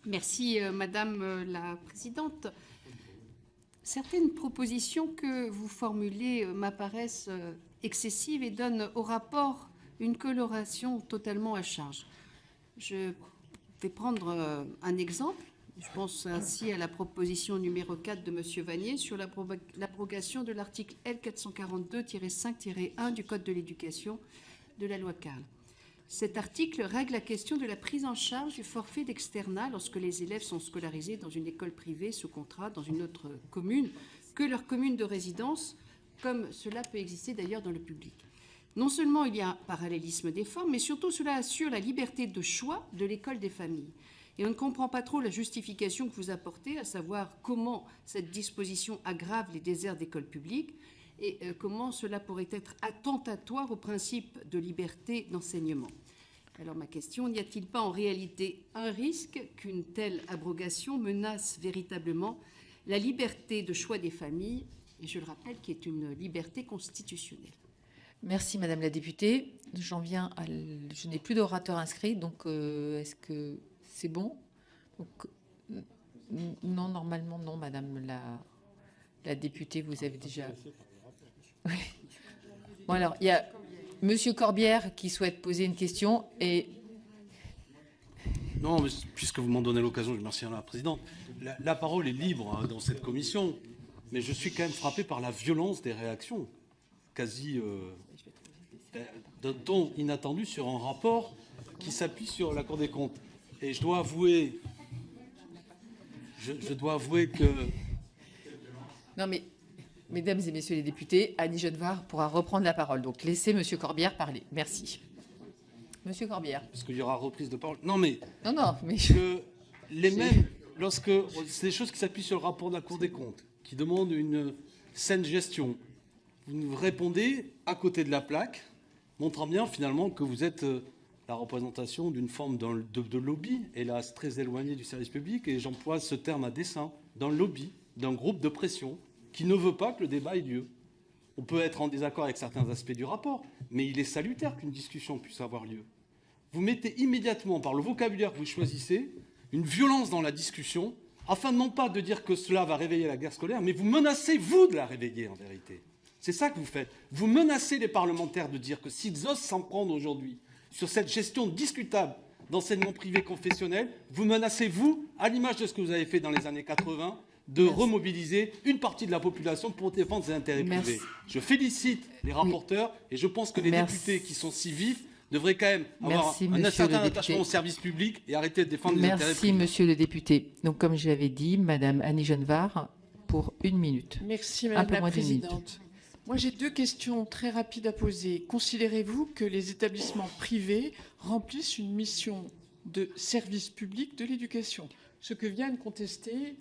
Merci, madame la présidente. Certaines propositions que vous formulez m'apparaissent excessives et donnent au rapport une coloration totalement à charge. Je vais prendre un exemple. Je pense ainsi à la proposition numéro 4 de M. Vanier sur l'abrogation de l'article L442-5-1 du Code de l'éducation de la loi Carle. Cet article règle la question de la prise en charge du forfait d'externat lorsque les élèves sont scolarisés dans une école privée sous contrat dans une autre commune que leur commune de résidence, comme cela peut exister d'ailleurs dans le public. Non seulement il y a un parallélisme des formes, mais surtout cela assure la liberté de choix de l'école des familles. Et on ne comprend pas trop la justification que vous apportez, à savoir comment cette disposition aggrave les déserts d'écoles publiques et comment cela pourrait être attentatoire au principe de liberté d'enseignement. Alors ma question, n'y a-t-il pas en réalité un risque qu'une telle abrogation menace véritablement la liberté de choix des familles, et je le rappelle, qui est une liberté constitutionnelle? Merci, madame la députée. Je n'ai plus d'orateurs inscrits, donc est-ce que c'est bon? Donc, non, normalement, non, madame la députée, vous avez déjà... Oui. Bon, alors, il y a monsieur Corbière qui souhaite poser une question et... Non, mais puisque vous m'en donnez l'occasion, je remercie la présidente. La parole est libre dans cette commission, mais je suis quand même frappé par la violence des réactions, quasi d'un ton inattendu sur un rapport qui s'appuie sur la Cour des comptes. Et je dois avouer, que... Non, mais, mesdames et messieurs les députés, Annie Genevard pourra reprendre la parole. Donc, laissez monsieur Corbière parler. Merci. Monsieur Corbière. Parce qu'il y aura reprise de parole. Non, mais... Non, mais... les mêmes, lorsque... C'est des choses qui s'appuient sur le rapport de la Cour des comptes, qui demandent une saine gestion. Vous nous répondez à côté de la plaque, montrant bien, finalement, que vous êtes... la représentation d'une forme de lobby, hélas très éloignée du service public, et j'emploie ce terme à dessein, d'un lobby, d'un groupe de pression qui ne veut pas que le débat ait lieu. On peut être en désaccord avec certains aspects du rapport, mais il est salutaire qu'une discussion puisse avoir lieu. Vous mettez immédiatement, par le vocabulaire que vous choisissez, une violence dans la discussion, afin non pas de dire que cela va réveiller la guerre scolaire, mais vous menacez, vous, de la réveiller, en vérité. C'est ça que vous faites. Vous menacez les parlementaires de dire que s'ils osent s'en prendre aujourd'hui sur cette gestion discutable d'enseignement privé confessionnel, vous menacez, vous, à l'image de ce que vous avez fait dans les années 80, de remobiliser une partie de la population pour défendre ses intérêts privés. Je félicite les rapporteurs et je pense que les députés qui sont si vifs devraient quand même avoir un certain attachement au service public et arrêter de défendre les intérêts privés. Merci, monsieur le député. Donc, comme je l'avais dit, madame Annie Genevard, pour 1 minute. Merci, madame la présidente. Moi, j'ai 2 questions très rapides à poser. Considérez-vous que les établissements privés remplissent une mission de service public de l'éducation? Ce que vient de contester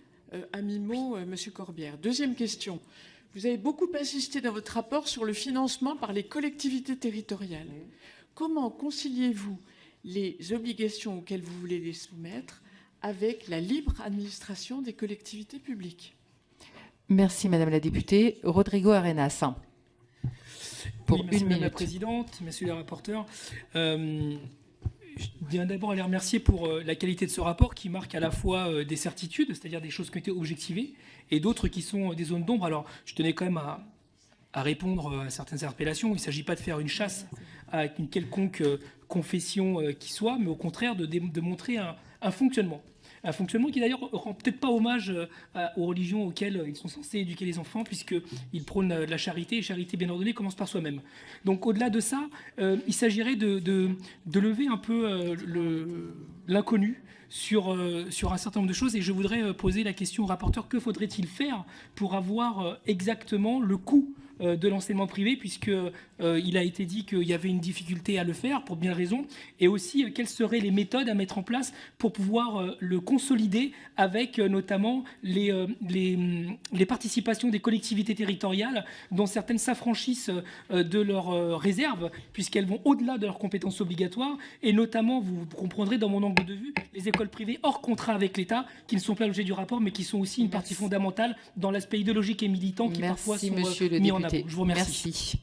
à mi-mot M. Corbière. Deuxième question. Vous avez beaucoup insisté dans votre rapport sur le financement par les collectivités territoriales. Comment conciliez-vous les obligations auxquelles vous voulez les soumettre avec la libre administration des collectivités publiques. Merci, Madame la députée. Rodrigo Arenas. Pour merci, une Madame la minute. Présidente, Messieurs les rapporteurs. Je tiens d'abord à les remercier pour la qualité de ce rapport qui marque à la fois des certitudes, c'est-à-dire des choses qui ont été objectivées, et d'autres qui sont des zones d'ombre. Alors, je tenais quand même à répondre à certaines interpellations. Il ne s'agit pas de faire une chasse à une quelconque confession qui soit, mais au contraire de montrer un fonctionnement. Un fonctionnement qui d'ailleurs rend peut-être pas hommage aux religions auxquelles ils sont censés éduquer les enfants, puisqu'ils prônent la charité, et charité bien ordonnée commence par soi-même. Donc au-delà de ça, il s'agirait de lever un peu l'inconnu sur un certain nombre de choses, et je voudrais poser la question au rapporteur: que faudrait-il faire pour avoir exactement le coût de l'enseignement privé, puisqu'il a été dit qu'il y avait une difficulté à le faire, pour bien raison, et aussi quelles seraient les méthodes à mettre en place pour pouvoir le consolider avec notamment les participations des collectivités territoriales, dont certaines s'affranchissent de leurs réserves, puisqu'elles vont au-delà de leurs compétences obligatoires, et notamment, vous comprendrez dans mon angle de vue, les écoles privées hors contrat avec l'État, qui ne sont pas l'objet du rapport, mais qui sont aussi une partie fondamentale dans l'aspect idéologique et militant qui parfois sont mis en avant. Je vous remercie. Merci.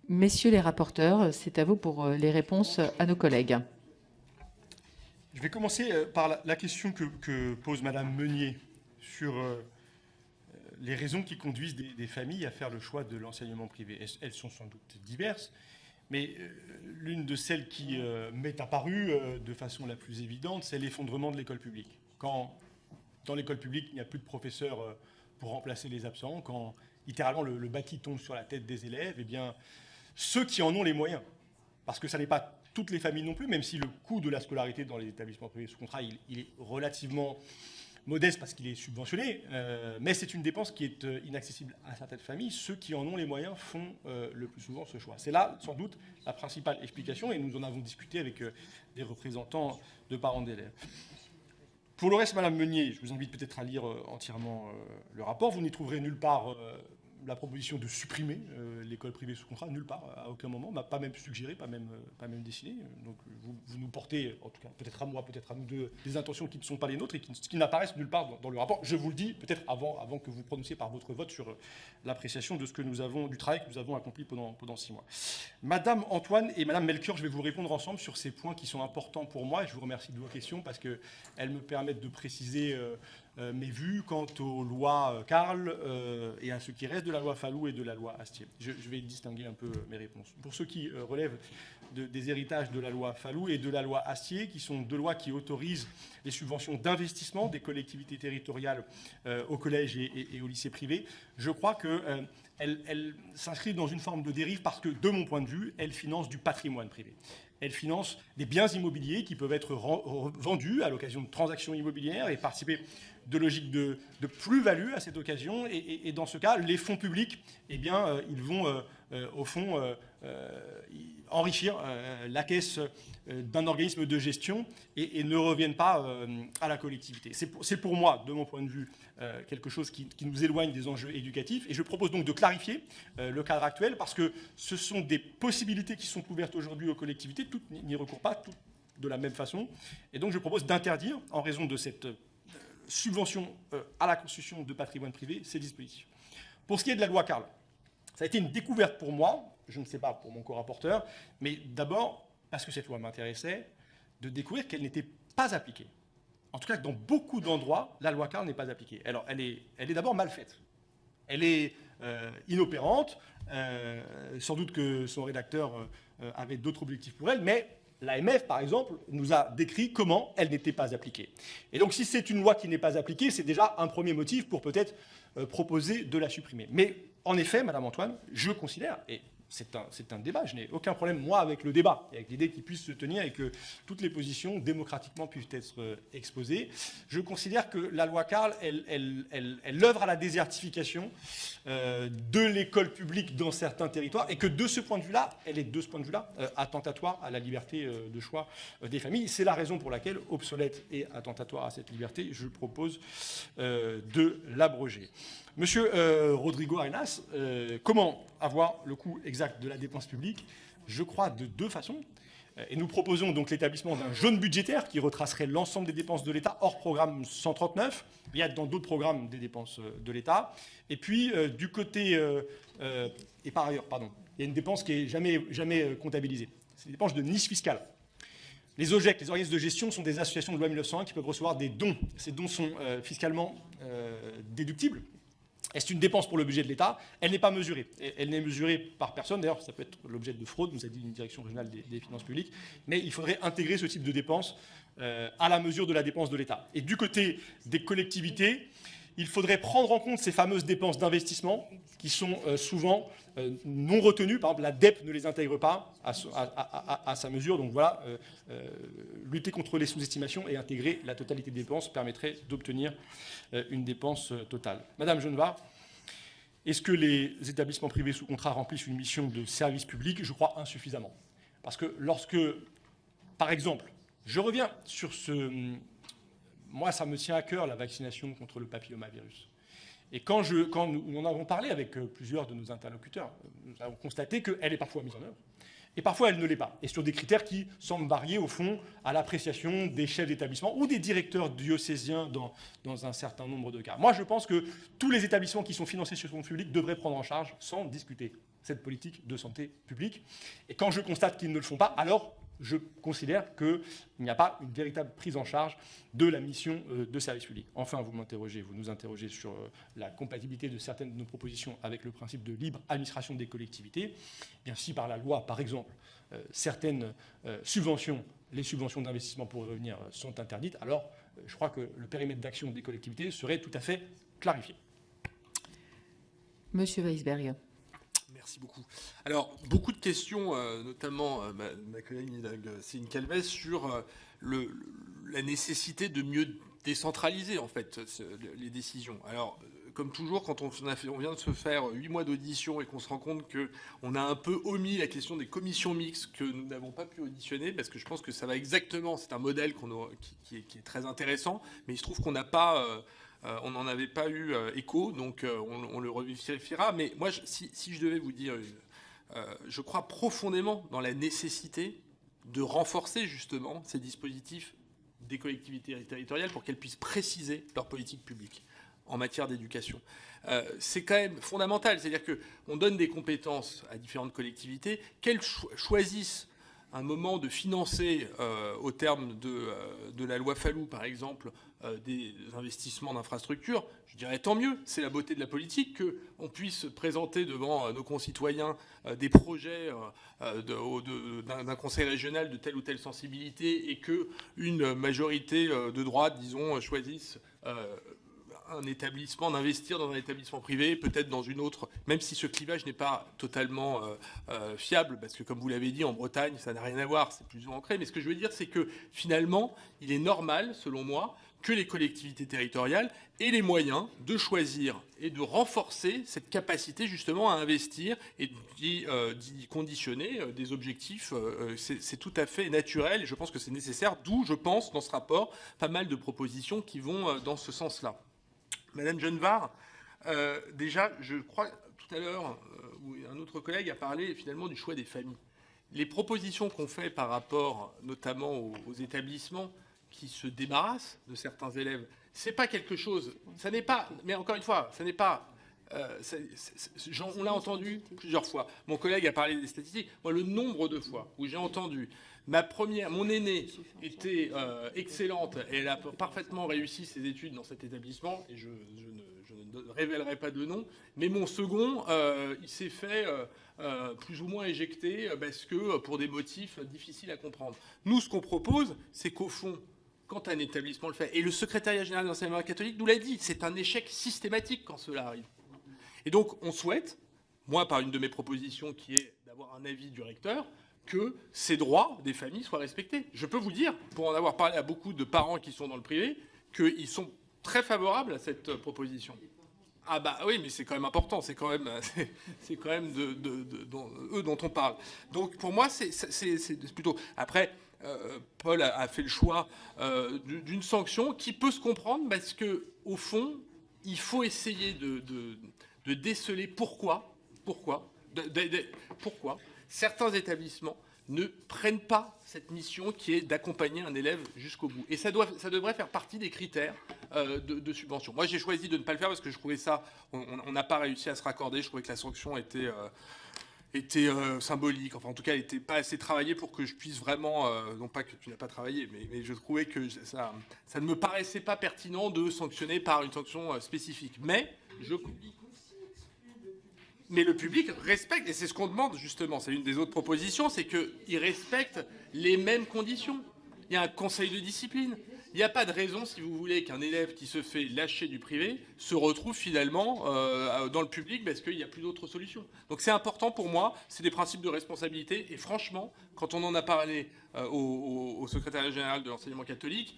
Messieurs les rapporteurs, c'est à vous pour les réponses à nos collègues. Je vais commencer par la question que pose Madame Meunier sur les raisons qui conduisent des familles à faire le choix de l'enseignement privé. Elles sont sans doute diverses, mais l'une de celles qui m'est apparue de façon la plus évidente, c'est l'effondrement de l'école publique. Quand dans l'école publique, il n'y a plus de professeurs pour remplacer les absents, quand littéralement le bâti tombe sur la tête des élèves, eh bien, ceux qui en ont les moyens, parce que ça n'est pas toutes les familles non plus, même si le coût de la scolarité dans les établissements privés sous contrat, il est relativement modeste parce qu'il est subventionné, mais c'est une dépense qui est inaccessible à certaines familles. Ceux qui en ont les moyens font le plus souvent ce choix. C'est là, sans doute, la principale explication, et nous en avons discuté avec des représentants de parents d'élèves. Pour le reste, Madame Meunier, je vous invite peut-être à lire entièrement le rapport. Vous n'y trouverez nulle part la proposition de supprimer l'école privée sous contrat, nulle part, à aucun moment, pas même suggéré, pas même dessiné. Donc vous nous portez, en tout cas peut-être à moi, peut-être à nous deux, des intentions qui ne sont pas les nôtres et qui n'apparaissent nulle part dans le rapport. Je vous le dis peut-être avant que vous prononciez par votre vote sur l'appréciation de du travail que nous avons accompli pendant 6 mois. Madame Antoine et Madame Melchior, je vais vous répondre ensemble sur ces points qui sont importants pour moi, et je vous remercie de vos questions parce qu'elles me permettent de préciser mes vues quant aux lois Carle et à ce qui reste de la loi Fallou et de la loi Astier. Je vais distinguer un peu mes réponses. Pour ceux qui relèvent des héritages de la loi Fallou et de la loi Astier, qui sont 2 lois qui autorisent les subventions d'investissement des collectivités territoriales au collège et au lycée privé, je crois qu'elles s'inscrivent dans une forme de dérive parce que, de mon point de vue, elles financent du patrimoine privé. Elles financent des biens immobiliers qui peuvent être vendus à l'occasion de transactions immobilières et participer de logiques de plus-value à cette occasion. Et dans ce cas, les fonds publics, eh bien, ils vont, au fond, enrichir la caisse d'un organisme de gestion et ne reviennent pas à la collectivité. C'est pour moi, de mon point de vue, quelque chose qui nous éloigne des enjeux éducatifs. Et je propose donc de clarifier le cadre actuel parce que ce sont des possibilités qui sont ouvertes aujourd'hui aux collectivités. Toutes n'y recourent pas, toutes de la même façon. Et donc je propose d'interdire, en raison de cette subvention à la construction de patrimoine privé, ces dispositifs. Pour ce qui est de la loi Carle, ça a été une découverte pour moi, je ne sais pas pour mon co-rapporteur, mais d'abord parce que cette loi m'intéressait, de découvrir qu'elle n'était pas appliquée. En tout cas, dans beaucoup d'endroits, la loi Carle n'est pas appliquée. Alors, elle est d'abord mal faite. Elle est inopérante. Sans doute que son rédacteur avait d'autres objectifs pour elle, mais l'AMF, par exemple, nous a décrit comment elle n'était pas appliquée. Et donc, si c'est une loi qui n'est pas appliquée, c'est déjà un premier motif pour peut-être proposer de la supprimer. Mais en effet, Madame Antoine, je considère, et c'est un débat, je n'ai aucun problème, moi, avec le débat, et avec l'idée qu'il puisse se tenir et que toutes les positions, démocratiquement, puissent être exposées. Je considère que la loi Carle, elle œuvre à la désertification de l'école publique dans certains territoires, et que de ce point de vue-là, elle est de ce point de vue-là attentatoire à la liberté de choix des familles. C'est la raison pour laquelle, obsolète et attentatoire à cette liberté, je propose de l'abroger. Monsieur Rodrigo Arenas, comment avoir le coût exact de la dépense publique? Je crois de 2 façons. Et nous proposons donc l'établissement d'un jaune budgétaire qui retracerait l'ensemble des dépenses de l'État hors programme 139. Il y a dans d'autres programmes des dépenses de l'État. Et puis, du côté... et par ailleurs, pardon, il y a une dépense qui n'est jamais comptabilisée. C'est les dépenses de niche fiscale. Les OGEC, les organismes de gestion, sont des associations de loi 1901 qui peuvent recevoir des dons. Ces dons sont fiscalement déductibles. Et c'est une dépense pour le budget de l'État. Elle n'est pas mesurée. Elle n'est mesurée par personne. D'ailleurs, ça peut être l'objet de fraude, nous a dit une direction régionale des finances publiques. Mais il faudrait intégrer ce type de dépenses à la mesure de la dépense de l'État. Et du côté des collectivités, il faudrait prendre en compte ces fameuses dépenses d'investissement qui sont souvent non retenues. Par exemple, la DEP ne les intègre pas à sa mesure. Donc voilà, lutter contre les sous-estimations et intégrer la totalité des dépenses permettrait d'obtenir une dépense totale. Madame Genevard, est-ce que les établissements privés sous contrat remplissent une mission de service public? Je crois insuffisamment. Parce que lorsque, par exemple, je reviens sur ce... Moi, ça me tient à cœur, la vaccination contre le papillomavirus. Et quand nous en avons parlé avec plusieurs de nos interlocuteurs, nous avons constaté qu'elle est parfois mise en œuvre, et parfois elle ne l'est pas. Et sur des critères qui semblent varier, au fond, à l'appréciation des chefs d'établissement ou des directeurs diocésains dans un certain nombre de cas. Moi, je pense que tous les établissements qui sont financés sur fonds publics devraient prendre en charge, sans discuter, cette politique de santé publique. Et quand je constate qu'ils ne le font pas, alors je considère qu'il n'y a pas une véritable prise en charge de la mission de service public. Enfin, vous nous interrogez sur la compatibilité de certaines de nos propositions avec le principe de libre administration des collectivités. Bien, si par la loi, par exemple, certaines subventions, les subventions d'investissement pour y revenir, sont interdites, alors je crois que le périmètre d'action des collectivités serait tout à fait clarifié. Monsieur Weisberg. Merci beaucoup. Alors, beaucoup de questions, notamment ma collègue Céline Calvez, sur la nécessité de mieux décentraliser, en fait, les décisions. Alors, comme toujours, quand on vient de se faire 8 mois d'audition et qu'on se rend compte qu'on a un peu omis la question des commissions mixtes que nous n'avons pas pu auditionner, parce que je pense que ça va exactement, c'est un modèle qui est très intéressant, mais il se trouve qu'on n'a pas... on n'en avait pas eu écho, donc on le revérifiera. Mais moi, si je devais vous dire, je crois profondément dans la nécessité de renforcer justement ces dispositifs des collectivités territoriales pour qu'elles puissent préciser leur politique publique en matière d'éducation. C'est quand même fondamental, c'est-à-dire qu'on donne des compétences à différentes collectivités, qu'elles choisissent un moment de financer, au terme de la loi Fallou, par exemple, des investissements d'infrastructures, je dirais tant mieux. C'est la beauté de la politique qu'on puisse présenter devant nos concitoyens des projets d'un conseil régional de telle ou telle sensibilité et qu'une majorité de droite, disons, choisisse un établissement, d'investir dans un établissement privé, peut-être dans une autre, même si ce clivage n'est pas totalement fiable, parce que comme vous l'avez dit, en Bretagne, ça n'a rien à voir, c'est plus ancré. Mais ce que je veux dire, c'est que finalement, il est normal, selon moi, que les collectivités territoriales aient les moyens de choisir et de renforcer cette capacité justement à investir et d'y conditionner des objectifs. C'est tout à fait naturel et je pense que c'est nécessaire, d'où, je pense, dans ce rapport, pas mal de propositions qui vont dans ce sens-là. Madame Genevard, déjà, je crois tout à l'heure, où un autre collègue a parlé finalement du choix des familles. Les propositions qu'on fait par rapport notamment aux établissements qui se débarrassent de certains élèves, c'est pas quelque chose, ça n'est pas, mais encore une fois, ça n'est pas, on l'a entendu plusieurs fois. Mon collègue a parlé des statistiques. Moi, le nombre de fois où j'ai entendu mon aînée était excellente et elle a parfaitement réussi ses études dans cet établissement, et je ne révélerai pas de nom, mais mon second, il s'est fait plus ou moins éjecter parce que pour des motifs difficiles à comprendre. Nous, ce qu'on propose, c'est qu'au fond, quand un établissement le fait, et le secrétariat général de l'enseignement catholique nous l'a dit, c'est un échec systématique quand cela arrive. Et donc, on souhaite, moi, par une de mes propositions qui est d'avoir un avis du recteur, que ces droits des familles soient respectés. Je peux vous dire, pour en avoir parlé à beaucoup de parents qui sont dans le privé, qu'ils sont très favorables à cette proposition. Ah bah oui, mais c'est quand même important, c'est quand même eux dont on parle. Donc pour moi, c'est plutôt... Après, Paul a fait le choix d'une sanction qui peut se comprendre parce que au fond, il faut essayer de déceler pourquoi certains établissements ne prennent pas cette mission qui est d'accompagner un élève jusqu'au bout. Et ça devrait faire partie des critères de subvention. Moi, j'ai choisi de ne pas le faire parce que je trouvais ça, on n'a pas réussi à se raccorder. Je trouvais que la sanction était symbolique. Enfin, en tout cas, elle n'était pas assez travaillée pour que je puisse vraiment, non pas que tu n'as pas travaillé, mais je trouvais que ça ne me paraissait pas pertinent de sanctionner par une sanction spécifique. Mais le public respecte, et c'est ce qu'on demande justement, c'est une des autres propositions, c'est qu'il respecte les mêmes conditions. Il y a un conseil de discipline. Il n'y a pas de raison, si vous voulez, qu'un élève qui se fait lâcher du privé se retrouve finalement dans le public parce qu'il n'y a plus d'autre solution. Donc c'est important pour moi, c'est des principes de responsabilité. Et franchement, quand on en a parlé au secrétariat général de l'enseignement catholique,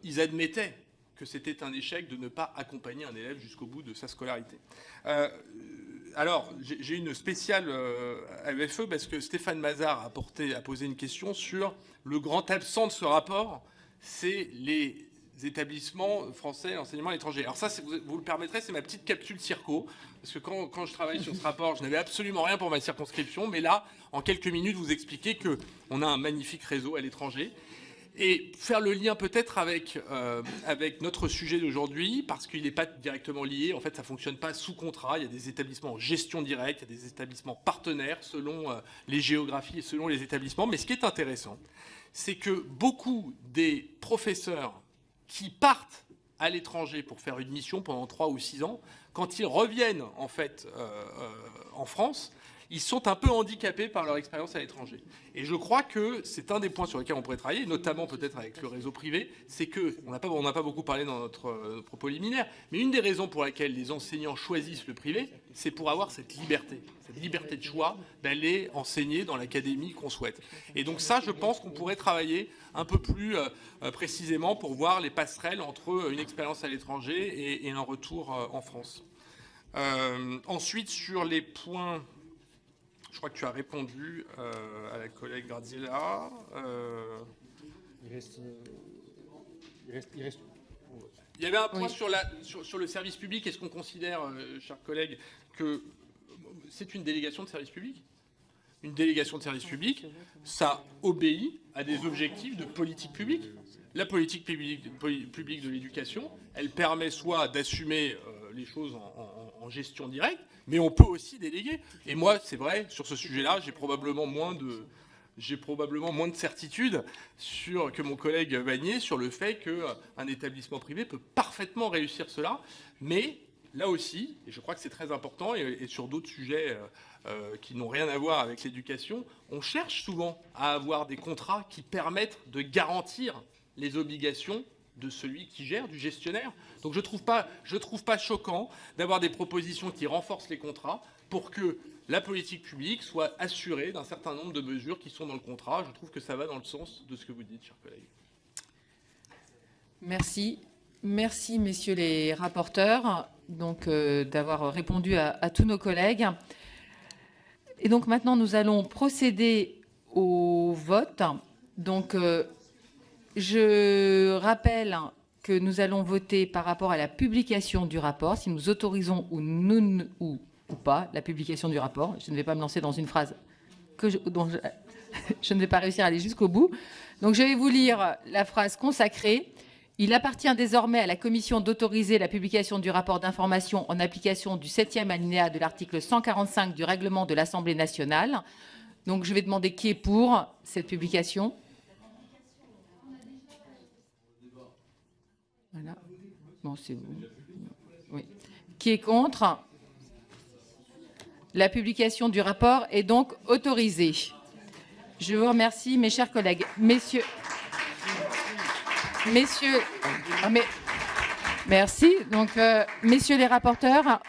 ils admettaient que c'était un échec de ne pas accompagner un élève jusqu'au bout de sa scolarité. Alors, j'ai une spéciale LFE parce que Stéphane Mazard a posé une question sur le grand absent de ce rapport, c'est les établissements français l'enseignement à l'étranger. Alors ça, vous le permettrez, c'est ma petite capsule circo, parce que quand je travaille sur ce rapport, je n'avais absolument rien pour ma circonscription, mais là, en quelques minutes, vous expliquez qu'on a un magnifique réseau à l'étranger. Et faire le lien peut-être avec notre sujet d'aujourd'hui, parce qu'il n'est pas directement lié. En fait, ça ne fonctionne pas sous contrat. Il y a des établissements en gestion directe, il y a des établissements partenaires selon les géographies et selon les établissements. Mais ce qui est intéressant, c'est que beaucoup des professeurs qui partent à l'étranger pour faire une mission pendant 3 ou 6 ans, quand ils reviennent en fait en France, ils sont un peu handicapés par leur expérience à l'étranger. Et je crois que c'est un des points sur lesquels on pourrait travailler, notamment peut-être avec le réseau privé, c'est que, on n'a pas beaucoup parlé dans notre propos liminaire, mais une des raisons pour lesquelles les enseignants choisissent le privé, c'est pour avoir cette liberté de choix d'aller enseigner dans l'académie qu'on souhaite. Et donc ça, je pense qu'on pourrait travailler un peu plus précisément pour voir les passerelles entre une expérience à l'étranger et un retour en France. Ensuite, sur les points... Je crois que tu as répondu à la collègue Gardilla. Il y avait un point sur le service public. Est-ce qu'on considère, chers collègues, que c'est une délégation de service public ? Une délégation de service public, ça obéit à des objectifs de politique publique. La politique publique de l'éducation, elle permet soit d'assumer les choses en gestion directe, mais on peut aussi déléguer. Et moi, c'est vrai, sur ce sujet-là, j'ai probablement moins de certitude que mon collègue Vanier sur le fait qu'un établissement privé peut parfaitement réussir cela. Mais là aussi, et je crois que c'est très important, et sur d'autres sujets qui n'ont rien à voir avec l'éducation, on cherche souvent à avoir des contrats qui permettent de garantir les obligations de celui qui gère, du gestionnaire. Donc je trouve pas choquant d'avoir des propositions qui renforcent les contrats pour que la politique publique soit assurée d'un certain nombre de mesures qui sont dans le contrat. Je trouve que ça va dans le sens de ce que vous dites, chers collègues. Merci. Merci, messieurs les rapporteurs, donc d'avoir répondu à tous nos collègues. Et donc maintenant, nous allons procéder au vote. Donc, je rappelle que nous allons voter par rapport à la publication du rapport, si nous autorisons ou pas la publication du rapport. Je ne vais pas me lancer dans une phrase dont je ne vais pas réussir à aller jusqu'au bout. Donc je vais vous lire la phrase consacrée. Il appartient désormais à la Commission d'autoriser la publication du rapport d'information en application du 7e alinéa de l'article 145 du règlement de l'Assemblée nationale. Donc je vais demander qui est pour cette publication. Voilà. Bon, c'est vous. Oui. Qui est contre ? La publication du rapport est donc autorisée. Je vous remercie, mes chers collègues. Messieurs, merci. Donc, messieurs les rapporteurs,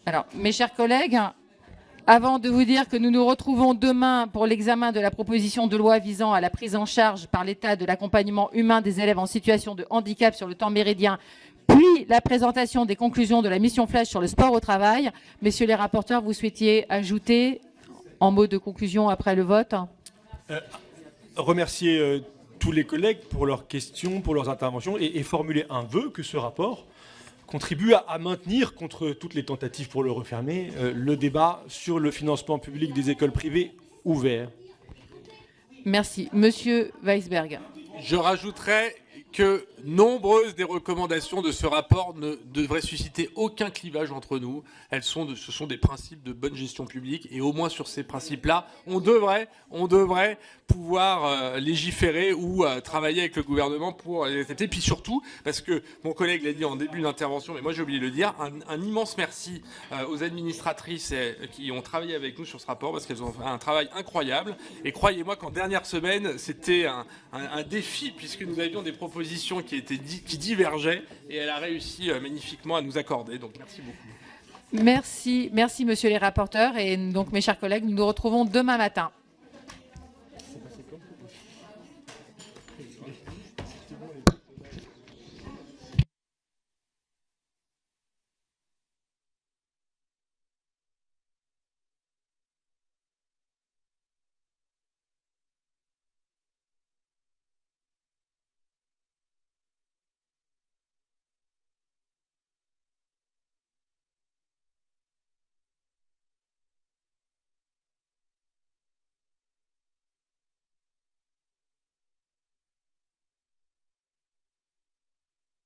alors, mes chers collègues, avant de vous dire que nous nous retrouvons demain pour l'examen de la proposition de loi visant à la prise en charge par l'État de l'accompagnement humain des élèves en situation de handicap sur le temps méridien, puis la présentation des conclusions de la mission flash sur le sport au travail. Messieurs les rapporteurs, vous souhaitiez ajouter en mots de conclusion après le vote ? Remercier tous les collègues pour leurs questions, pour leurs interventions et formuler un vœu que ce rapport contribue à maintenir, contre toutes les tentatives pour le refermer, le débat sur le financement public des écoles privées ouvert. Merci. Monsieur Weisberg. Je rajouterais que nombreuses des recommandations de ce rapport ne devraient susciter aucun clivage entre nous. Ce sont des principes de bonne gestion publique et au moins sur ces principes-là, on devrait pouvoir légiférer ou travailler avec le gouvernement pour les accepter. Puis surtout, parce que mon collègue l'a dit en début d'intervention, mais moi j'ai oublié de le dire, un immense merci aux administratrices qui ont travaillé avec nous sur ce rapport parce qu'elles ont fait un travail incroyable. Et croyez-moi qu'en dernière semaine, c'était un défi puisque nous avions des propositions qui divergeaient et elle a réussi magnifiquement à nous accorder. Donc merci beaucoup. Merci, messieurs les rapporteurs. Et donc, mes chers collègues, nous nous retrouvons demain matin.